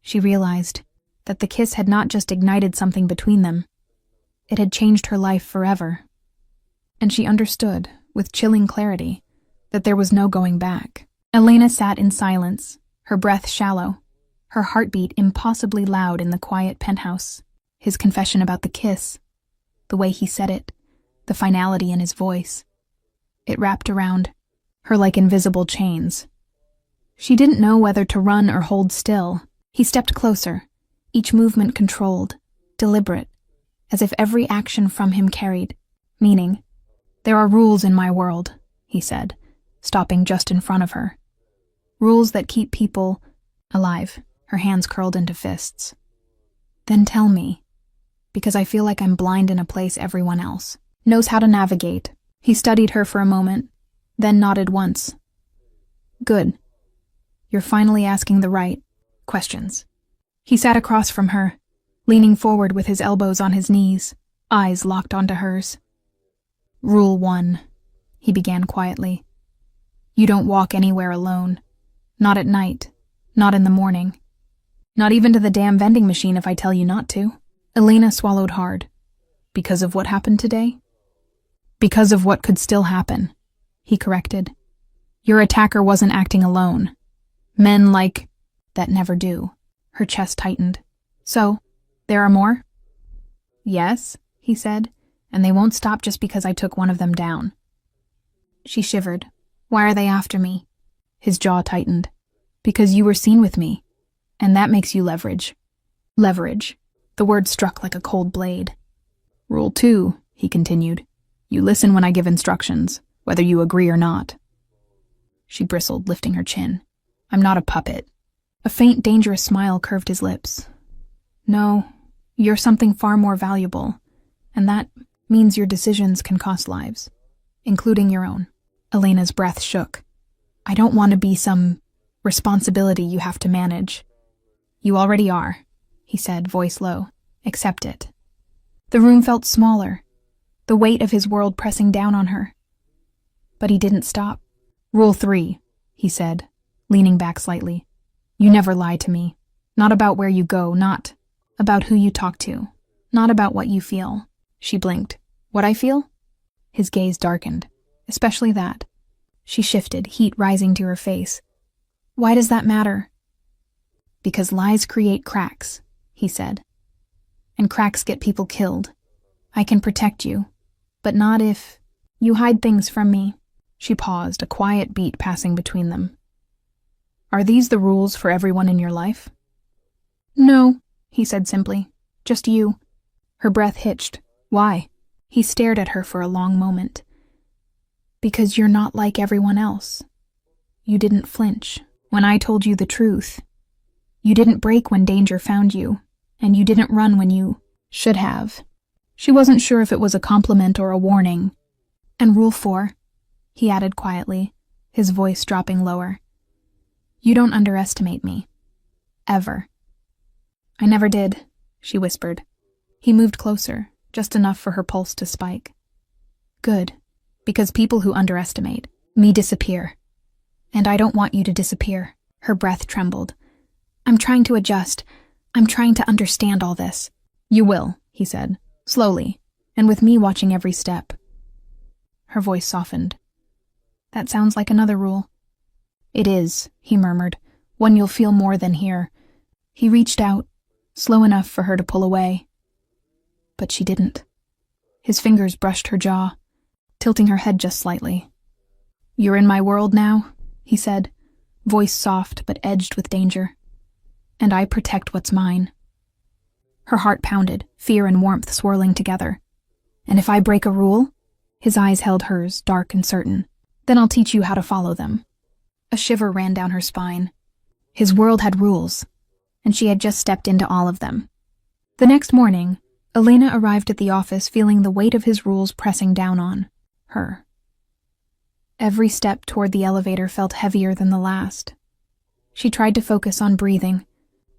She realized that the kiss had not just ignited something between them. It had changed her life forever. And she understood, with chilling clarity, that there was no going back. Elena sat in silence, her breath shallow, her heartbeat impossibly loud in the quiet penthouse. His confession about the kiss, the way he said it, the finality in his voice. It wrapped around her like invisible chains. She didn't know whether to run or hold still. He stepped closer, each movement controlled, deliberate, as if every action from him carried meaning. There are rules in my world, he said, stopping just in front of her. Rules that keep people alive, her hands curled into fists. Then tell me, because I feel like I'm blind in a place everyone else knows how to navigate. He studied her for a moment, then nodded once. Good. You're finally asking the right questions. He sat across from her, leaning forward with his elbows on his knees, eyes locked onto hers. Rule 1, he began quietly. You don't walk anywhere alone. Not at night. Not in the morning. Not even to the damn vending machine if I tell you not to. Elena swallowed hard. Because of what happened today? Because of what could still happen, he corrected. Your attacker wasn't acting alone. Men like that never do. Her chest tightened. So, there are more? Yes, he said, and they won't stop just because I took one of them down. She shivered. Why are they after me? His jaw tightened. Because you were seen with me, and that makes you leverage. Leverage. The word struck like a cold blade. Rule 2, he continued. You listen when I give instructions, whether you agree or not. She bristled, lifting her chin. I'm not a puppet. A faint, dangerous smile curved his lips. No, you're something far more valuable, and that means your decisions can cost lives, including your own. Elena's breath shook. I don't want to be some responsibility you have to manage. You already are, he said, voice low. Accept it. The room felt smaller, the weight of his world pressing down on her. But he didn't stop. "Rule 3, he said, leaning back slightly. "You never lie to me. Not about where you go, not about who you talk to, not about what you feel." She blinked. "What I feel?" His gaze darkened, especially that. She shifted, heat rising to her face. "Why does that matter?" "Because lies create cracks," he said. "And cracks get people killed. I can protect you, but not if you hide things from me." She paused, a quiet beat passing between them. "Are these the rules for everyone in your life?" "No," he said simply. "Just you." Her breath hitched. "Why?" He stared at her for a long moment. "Because you're not like everyone else. You didn't flinch when I told you the truth. You didn't break when danger found you, and you didn't run when you should have." She wasn't sure if it was a compliment or a warning. "And rule 4, he added quietly, his voice dropping lower. "You don't underestimate me. Ever." "I never did," she whispered. He moved closer, just enough for her pulse to spike. "Good, because people who underestimate me disappear. And I don't want you to disappear." Her breath trembled. "I'm trying to adjust. I'm trying to understand all this." "You will," he said, slowly, and with me watching every step. Her voice softened. "That sounds like another rule." "It is," he murmured, "one you'll feel more than here." He reached out, slow enough for her to pull away. But she didn't. His fingers brushed her jaw, tilting her head just slightly. "You're in my world now," he said, voice soft but edged with danger. "And I protect what's mine." Her heart pounded, fear and warmth swirling together. "And if I break a rule?" His eyes held hers, dark and certain. "Then I'll teach you how to follow them." A shiver ran down her spine. His world had rules, and she had just stepped into all of them. The next morning, Elena arrived at the office feeling the weight of his rules pressing down on her. Every step toward the elevator felt heavier than the last. She tried to focus on breathing,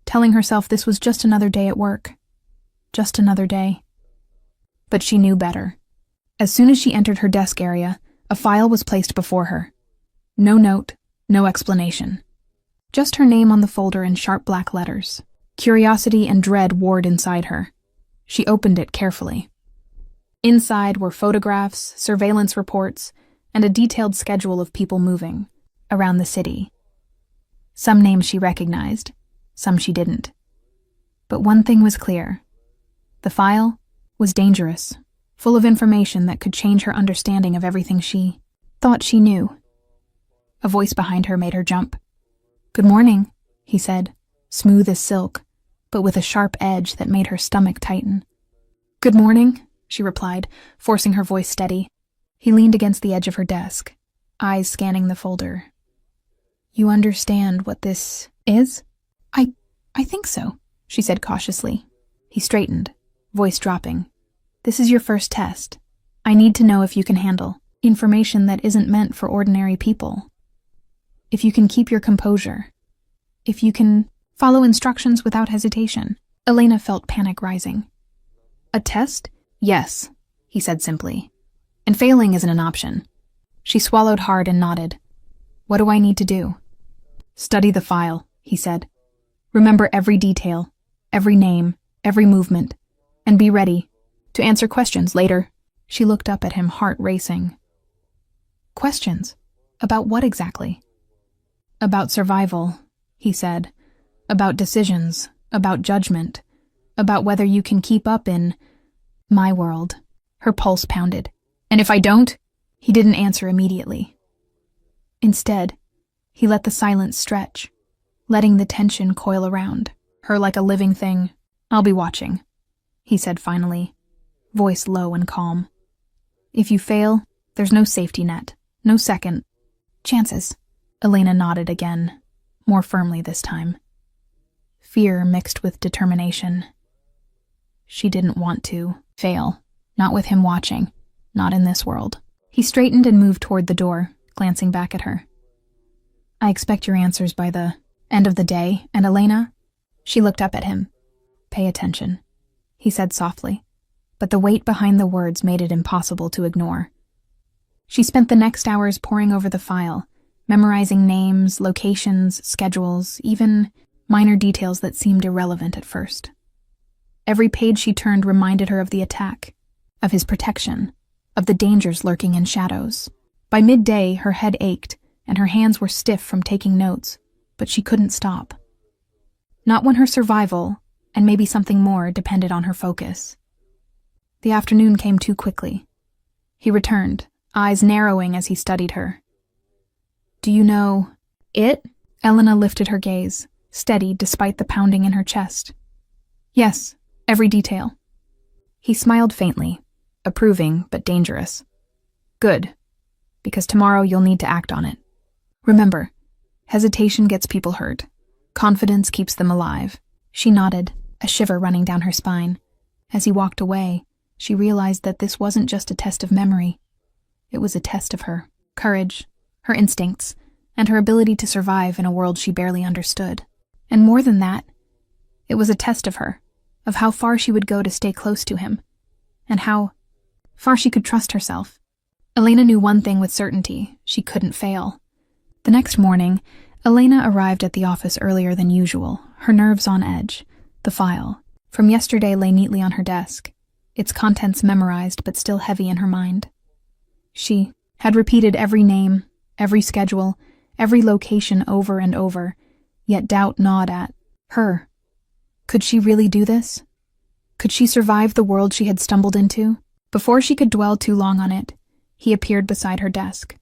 telling herself this was just another day at work. Just another day. But she knew better. As soon as she entered her desk area, a file was placed before her. No note, no explanation. Just her name on the folder in sharp black letters. Curiosity and dread warred inside her. She opened it carefully. Inside were photographs, surveillance reports, and a detailed schedule of people moving around the city. Some names she recognized, some she didn't. But one thing was clear. The file was dangerous, full of information that could change her understanding of everything she thought she knew. A voice behind her made her jump. "Good morning," he said, smooth as silk, but with a sharp edge that made her stomach tighten. "Good morning," she replied, forcing her voice steady. He leaned against the edge of her desk, eyes scanning the folder. "You understand what this is?" I think so," she said cautiously. He straightened, voice dropping. "This is your first test. I need to know if you can handle information that isn't meant for ordinary people. If you can keep your composure. If you can follow instructions without hesitation." Elena felt panic rising. "A test? Yes," he said simply. "And failing isn't an option." She swallowed hard and nodded. "What do I need to do?" "Study the file," he said. "Remember every detail, every name, every movement, and be ready to answer questions later." She looked up at him, heart racing. "Questions? About what exactly?" "About survival," he said. "About decisions, about judgment, about whether you can keep up in my world." Her pulse pounded. "And if I don't?" He didn't answer immediately. Instead, he let the silence stretch, letting the tension coil around her like a living thing. "I'll be watching," he said finally, voice low and calm. "If you fail, there's no safety net, no second chances." Elena nodded again, more firmly this time. Fear mixed with determination. She didn't want to fail, not with him watching, not in this world. He straightened and moved toward the door, glancing back at her. "I expect your answers by the end of the day, and Elena?" She looked up at him. "Pay attention," he said softly, but the weight behind the words made it impossible to ignore. She spent the next hours poring over the file, memorizing names, locations, schedules, even minor details that seemed irrelevant at first. Every page she turned reminded her of the attack, of his protection, of the dangers lurking in shadows. By midday, her head ached, and her hands were stiff from taking notes, but she couldn't stop. Not when her survival, and maybe something more, depended on her focus. The afternoon came too quickly. He returned, eyes narrowing as he studied her. "Do you know it?" Elena lifted her gaze, steady despite the pounding in her chest. "Yes, every detail." He smiled faintly, approving but dangerous. "Good, because tomorrow you'll need to act on it. Remember, hesitation gets people hurt. Confidence keeps them alive." She nodded, a shiver running down her spine. As he walked away, she realized that this wasn't just a test of memory. It was a test of her courage, her instincts, and her ability to survive in a world she barely understood. And more than that, it was a test of her, of how far she would go to stay close to him, and how far she could trust herself. Elena knew one thing with certainty: she couldn't fail. The next morning, Elena arrived at the office earlier than usual, her nerves on edge. The file from yesterday lay neatly on her desk, its contents memorized but still heavy in her mind. She had repeated every name, every schedule, every location over and over, yet doubt gnawed at her. Could she really do this? Could she survive the world she had stumbled into? Before she could dwell too long on it, he appeared beside her desk.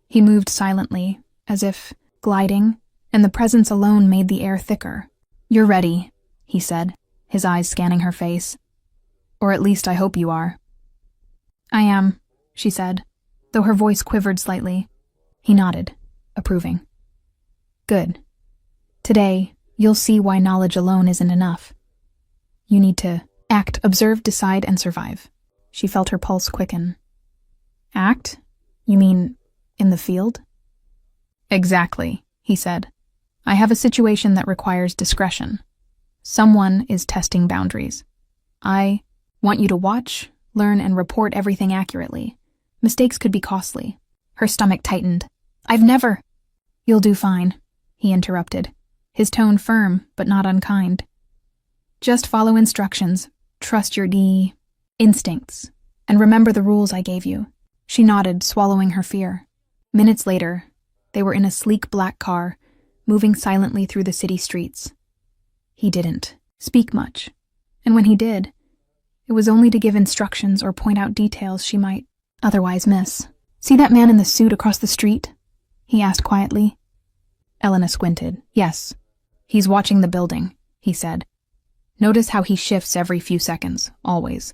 He moved silently, as if gliding, and the presence alone made the air thicker. "You're ready," he said, his eyes scanning her face. "Or at least I hope you are." "I am," she said, though her voice quivered slightly. He nodded, approving. "Good. Today, you'll see why knowledge alone isn't enough. You need to act, observe, decide, and survive." She felt her pulse quicken. "Act? You mean in the field?" "Exactly," he said. "I have a situation that requires discretion. Someone is testing boundaries. I want you to watch, learn, and report everything accurately. Mistakes could be costly." Her stomach tightened. "I've never—" "You'll do fine," he interrupted, his tone firm but not unkind. "Just follow instructions, trust your instincts, and remember the rules I gave you." She nodded, swallowing her fear. Minutes later, they were in a sleek black car, moving silently through the city streets. He didn't speak much, and when he did, it was only to give instructions or point out details she might otherwise miss. "See that man in the suit across the street?" he asked quietly. Elena squinted. "Yes. He's watching the building," he said. "Notice how he shifts every few seconds, always.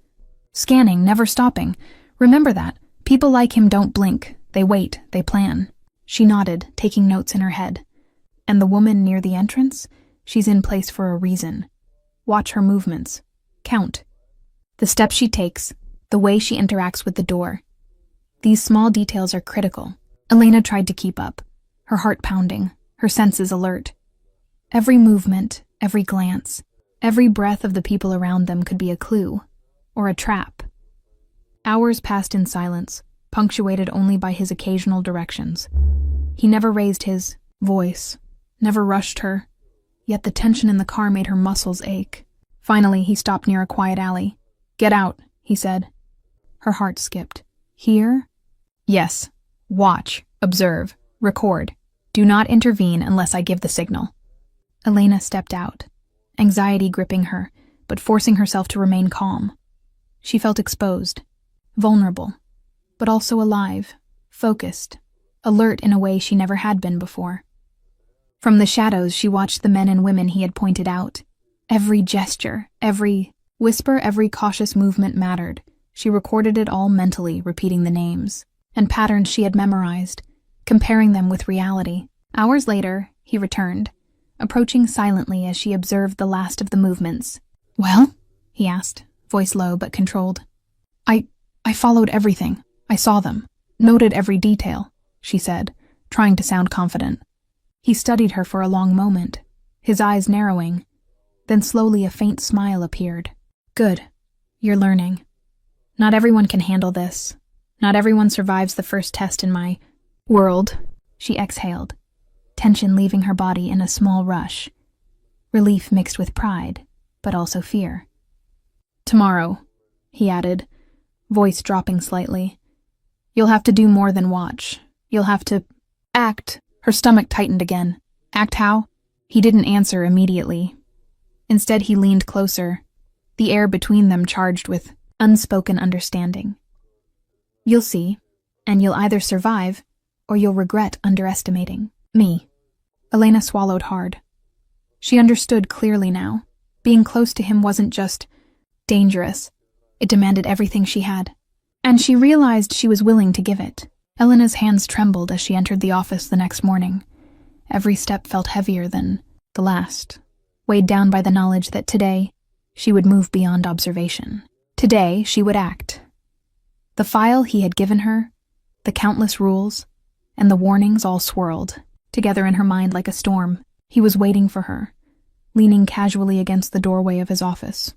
Scanning, never stopping. Remember that. People like him don't blink. They wait, they plan." She nodded, taking notes in her head. "And the woman near the entrance? She's in place for a reason. Watch her movements. Count. The steps she takes, the way she interacts with the door. These small details are critical." Elena tried to keep up, her heart pounding, her senses alert. Every movement, every glance, every breath of the people around them could be a clue, or a trap. Hours passed in silence, punctuated only by his occasional directions. He never raised his voice, never rushed her, yet the tension in the car made her muscles ache. Finally, he stopped near a quiet alley. "Get out," he said. Her heart skipped. "Here?" "Yes. Watch, observe, record. Do not intervene unless I give the signal." Elena stepped out, anxiety gripping her, but forcing herself to remain calm. She felt exposed, vulnerable, but also alive, focused, alert in a way she never had been before. From the shadows, she watched the men and women he had pointed out. Every gesture, every whisper, every cautious movement mattered. She recorded it all mentally, repeating the names and patterns she had memorized, comparing them with reality. Hours later, he returned, approaching silently as she observed the last of the movements. "Well?" he asked, voice low but controlled. I followed everything. I saw them, noted every detail," she said, trying to sound confident. He studied her for a long moment, his eyes narrowing. Then slowly a faint smile appeared. "Good. You're learning." Not everyone can handle this. Not everyone survives the first test in my world. She exhaled, tension leaving her body in a small rush. Relief mixed with pride, but also fear. Tomorrow, he added, voice dropping slightly. You'll have to do more than watch. You'll have to act. Her stomach tightened again. Act how? He didn't answer immediately. Instead, he leaned closer, the air between them charged with unspoken understanding. You'll see, and you'll either survive or you'll regret underestimating me. Elena swallowed hard. She understood clearly now. Being close to him wasn't just dangerous. It demanded everything she had. And she realized she was willing to give it. Elena's hands trembled as she entered the office the next morning. Every step felt heavier than the last, weighed down by the knowledge that today she would move beyond observation. Today she would act. The file he had given her, the countless rules, and the warnings all swirled, together in her mind like a storm. He was waiting for her, leaning casually against the doorway of his office.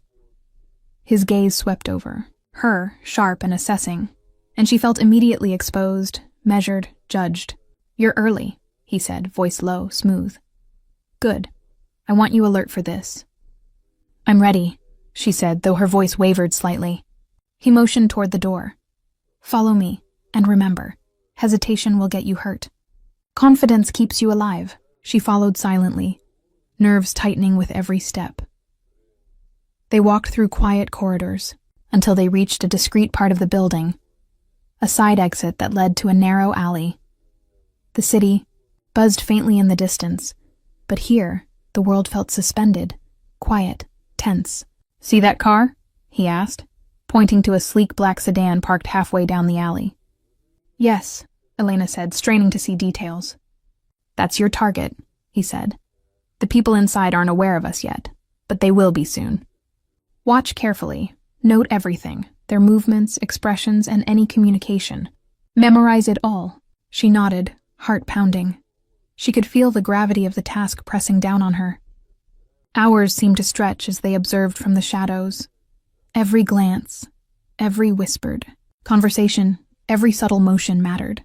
His gaze swept over, her sharp and assessing, and she felt immediately exposed, measured, judged. You're early, he said, voice low, smooth. Good. I want you alert for this. I'm ready, she said, though her voice wavered slightly. He motioned toward the door. Follow me, and remember, hesitation will get you hurt. Confidence keeps you alive. She followed silently, nerves tightening with every step. They walked through quiet corridors until they reached a discreet part of the building, a side exit that led to a narrow alley. The city buzzed faintly in the distance, but here the world felt suspended, quiet, tense. See that car? He asked, pointing to a sleek black sedan parked halfway down the alley. Yes, Elena said, straining to see details. That's your target, he said. The people inside aren't aware of us yet, but they will be soon. Watch carefully. Note everything, their movements, expressions, and any communication. Memorize it all. She nodded, heart pounding. She could feel the gravity of the task pressing down on her. Hours seemed to stretch as they observed from the shadows. Every glance, every whispered conversation, every subtle motion mattered.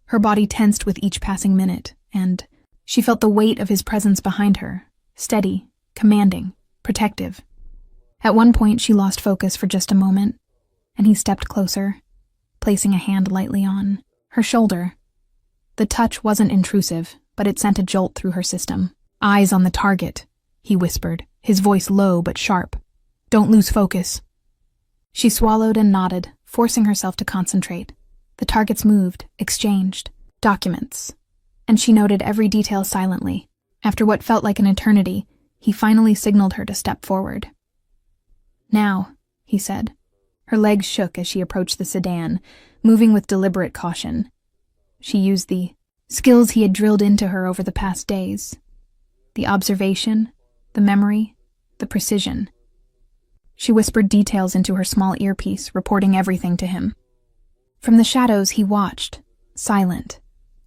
Her body tensed with each passing minute, and she felt the weight of his presence behind her, steady, commanding, protective. At one point, she lost focus for just a moment, and he stepped closer, placing a hand lightly on her shoulder. The touch wasn't intrusive, but it sent a jolt through her system. Eyes on the target, he whispered, his voice low but sharp. Don't lose focus. She swallowed and nodded, forcing herself to concentrate. The targets moved, exchanged, documents, and she noted every detail silently. After what felt like an eternity, he finally signaled her to step forward. Now, he said. Her legs shook as she approached the sedan, moving with deliberate caution. She used the skills he had drilled into her over the past days. The observation, the memory, the precision. She whispered details into her small earpiece, reporting everything to him. From the shadows he watched, silent,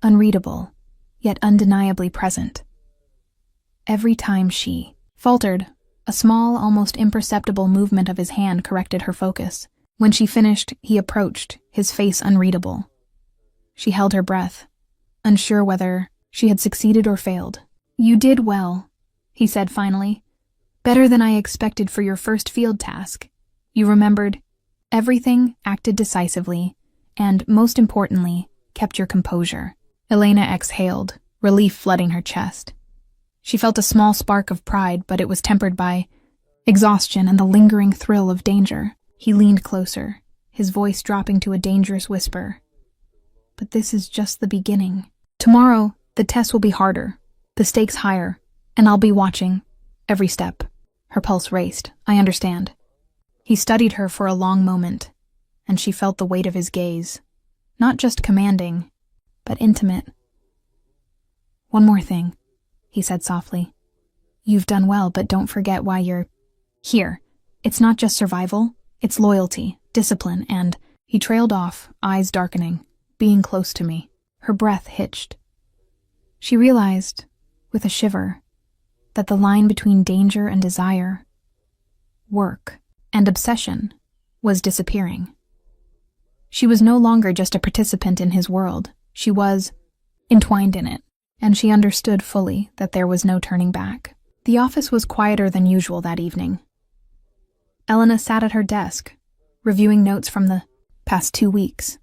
unreadable, yet undeniably present. Every time she faltered, a small, almost imperceptible movement of his hand corrected her focus. When she finished, he approached, his face unreadable. She held her breath, unsure whether she had succeeded or failed. You did well, he said finally. Better than I expected for your first field task. You remembered everything, acted decisively, and, most importantly, kept your composure. Elena exhaled, relief flooding her chest. She felt a small spark of pride, but it was tempered by exhaustion and the lingering thrill of danger. He leaned closer, his voice dropping to a dangerous whisper. But this is just the beginning. Tomorrow, the test will be harder, the stakes higher, and I'll be watching every step. Her pulse raced. I understand. He studied her for a long moment, and she felt the weight of his gaze. Not just commanding, but intimate. One more thing, he said softly. You've done well, but don't forget why you're here. It's not just survival, it's loyalty, discipline, and he trailed off, eyes darkening, being close to me. Her breath hitched. She realized, with a shiver, that the line between danger and desire, work and obsession, was disappearing. She was no longer just a participant in his world. She was entwined in it, and she understood fully that there was no turning back. The office was quieter than usual that evening. Elena sat at her desk, reviewing notes from the past 2 weeks,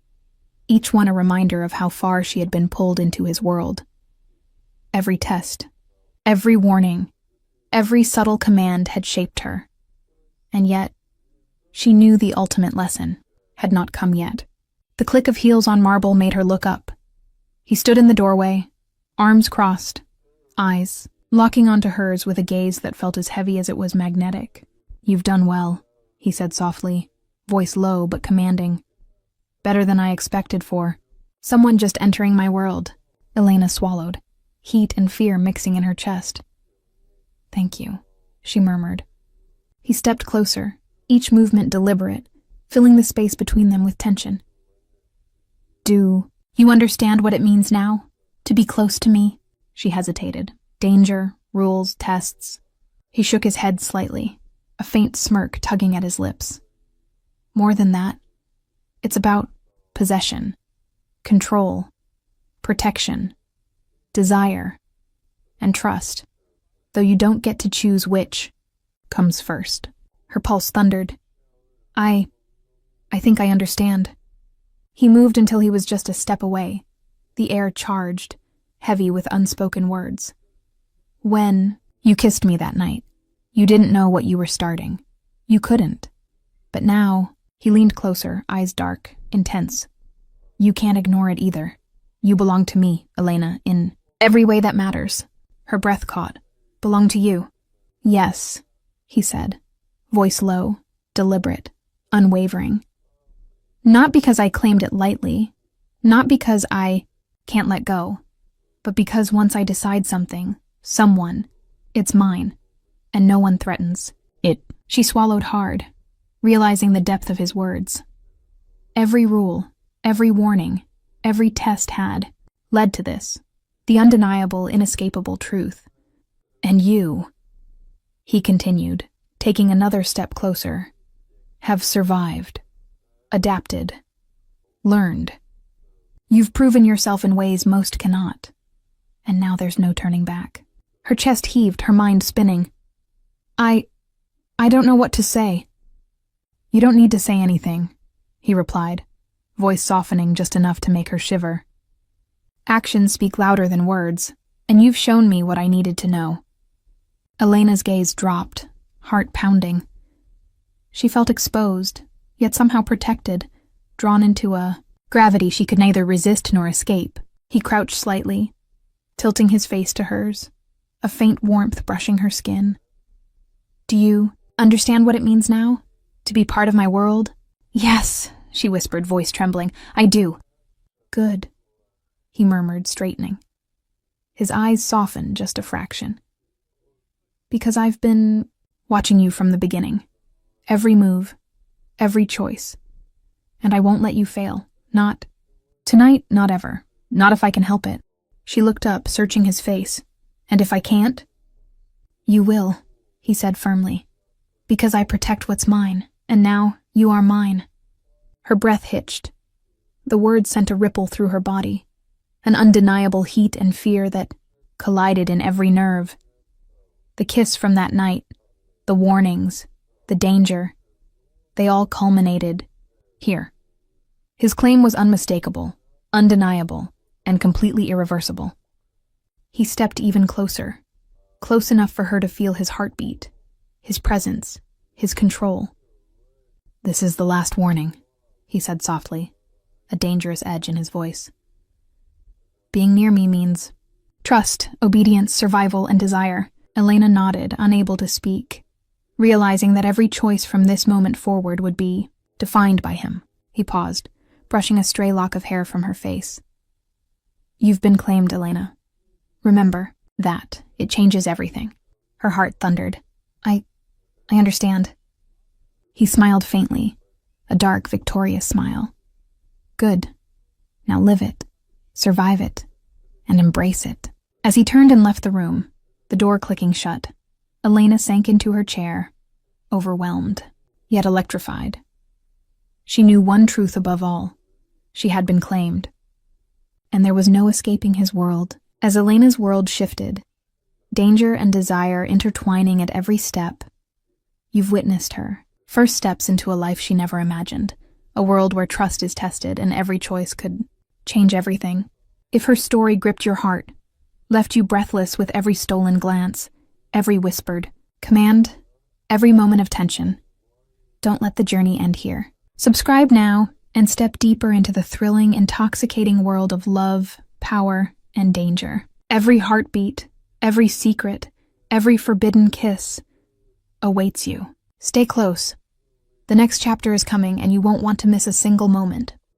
each one a reminder of how far she had been pulled into his world. Every test, every warning, every subtle command had shaped her. And yet, she knew the ultimate lesson had not come yet. The click of heels on marble made her look up. He stood in the doorway, arms crossed, eyes locking onto hers with a gaze that felt as heavy as it was magnetic. "You've done well," he said softly, voice low but commanding. "Better than I expected for someone just entering my world." Elena swallowed, heat and fear mixing in her chest. "Thank you," she murmured. He stepped closer, each movement deliberate, filling the space between them with tension. "Do you understand what it means now, to be close to me?" She hesitated. Danger, rules, tests. He shook his head slightly, a faint smirk tugging at his lips. "More than that, it's about possession, control, protection, desire, and trust, though you don't get to choose which comes first." Her pulse thundered. I think I understand." He moved until he was just a step away, the air charged, heavy with unspoken words. "When you kissed me that night, you didn't know what you were starting. You couldn't. But now," he leaned closer, eyes dark, intense. "You can't ignore it either. You belong to me, Elena, in every way that matters." Her breath caught. "Belong to you?" "Yes," he said, voice low, deliberate, unwavering. "Not because I claimed it lightly, not because I can't let go, but because once I decide something, someone, it's mine, and no one threatens it." She swallowed hard, realizing the depth of his words. Every rule, every warning, every test had led to this, the undeniable, inescapable truth. "And you," he continued, taking another step closer, "have survived, adapted, learned. You've proven yourself in ways most cannot, and now there's no turning back." Her chest heaved, her mind spinning. I don't know what to say." "You don't need to say anything," he replied, voice softening just enough to make her shiver. "Actions speak louder than words, and you've shown me what I needed to know." Elena's gaze dropped, heart pounding. She felt exposed, yet somehow protected, drawn into a gravity she could neither resist nor escape. He crouched slightly, tilting his face to hers, a faint warmth brushing her skin. "Do you understand what it means now? To be part of my world?" "Yes," she whispered, voice trembling. "I do." "Good," he murmured, straightening. His eyes softened just a fraction. "Because I've been watching you from the beginning. Every move, every choice. And I won't let you fail. Not tonight, not ever. Not if I can help it." She looked up, searching his face. "And if I can't?" "You will," he said firmly. "Because I protect what's mine, and now you are mine." Her breath hitched. The words sent a ripple through her body, an undeniable heat and fear that collided in every nerve. The kiss from that night, the warnings, the danger, they all culminated here. His claim was unmistakable, undeniable, and completely irreversible. He stepped even closer, close enough for her to feel his heartbeat, his presence, his control. "This is the last warning," he said softly, a dangerous edge in his voice. "Being near me means trust, obedience, survival, and desire." Elena nodded, unable to speak, realizing that every choice from this moment forward would be defined by him. He paused, brushing a stray lock of hair from her face. "You've been claimed, Elena. Remember that. It changes everything." Her heart thundered. I understand." He smiled faintly, a dark, victorious smile. "Good. Now live it, survive it, and embrace it." As he turned and left the room, the door clicking shut, Elena sank into her chair, overwhelmed, yet electrified. She knew one truth above all. She had been claimed. And there was no escaping his world. As Elena's world shifted, danger and desire intertwining at every step, you've witnessed her. First steps into a life she never imagined, a world where trust is tested and every choice could change everything. If her story gripped your heart, left you breathless with every stolen glance, every whispered command, every moment of tension, don't let the journey end here. Subscribe now and step deeper into the thrilling, intoxicating world of love, power, and danger. Every heartbeat, every secret, every forbidden kiss awaits you. Stay close. The next chapter is coming and you won't want to miss a single moment.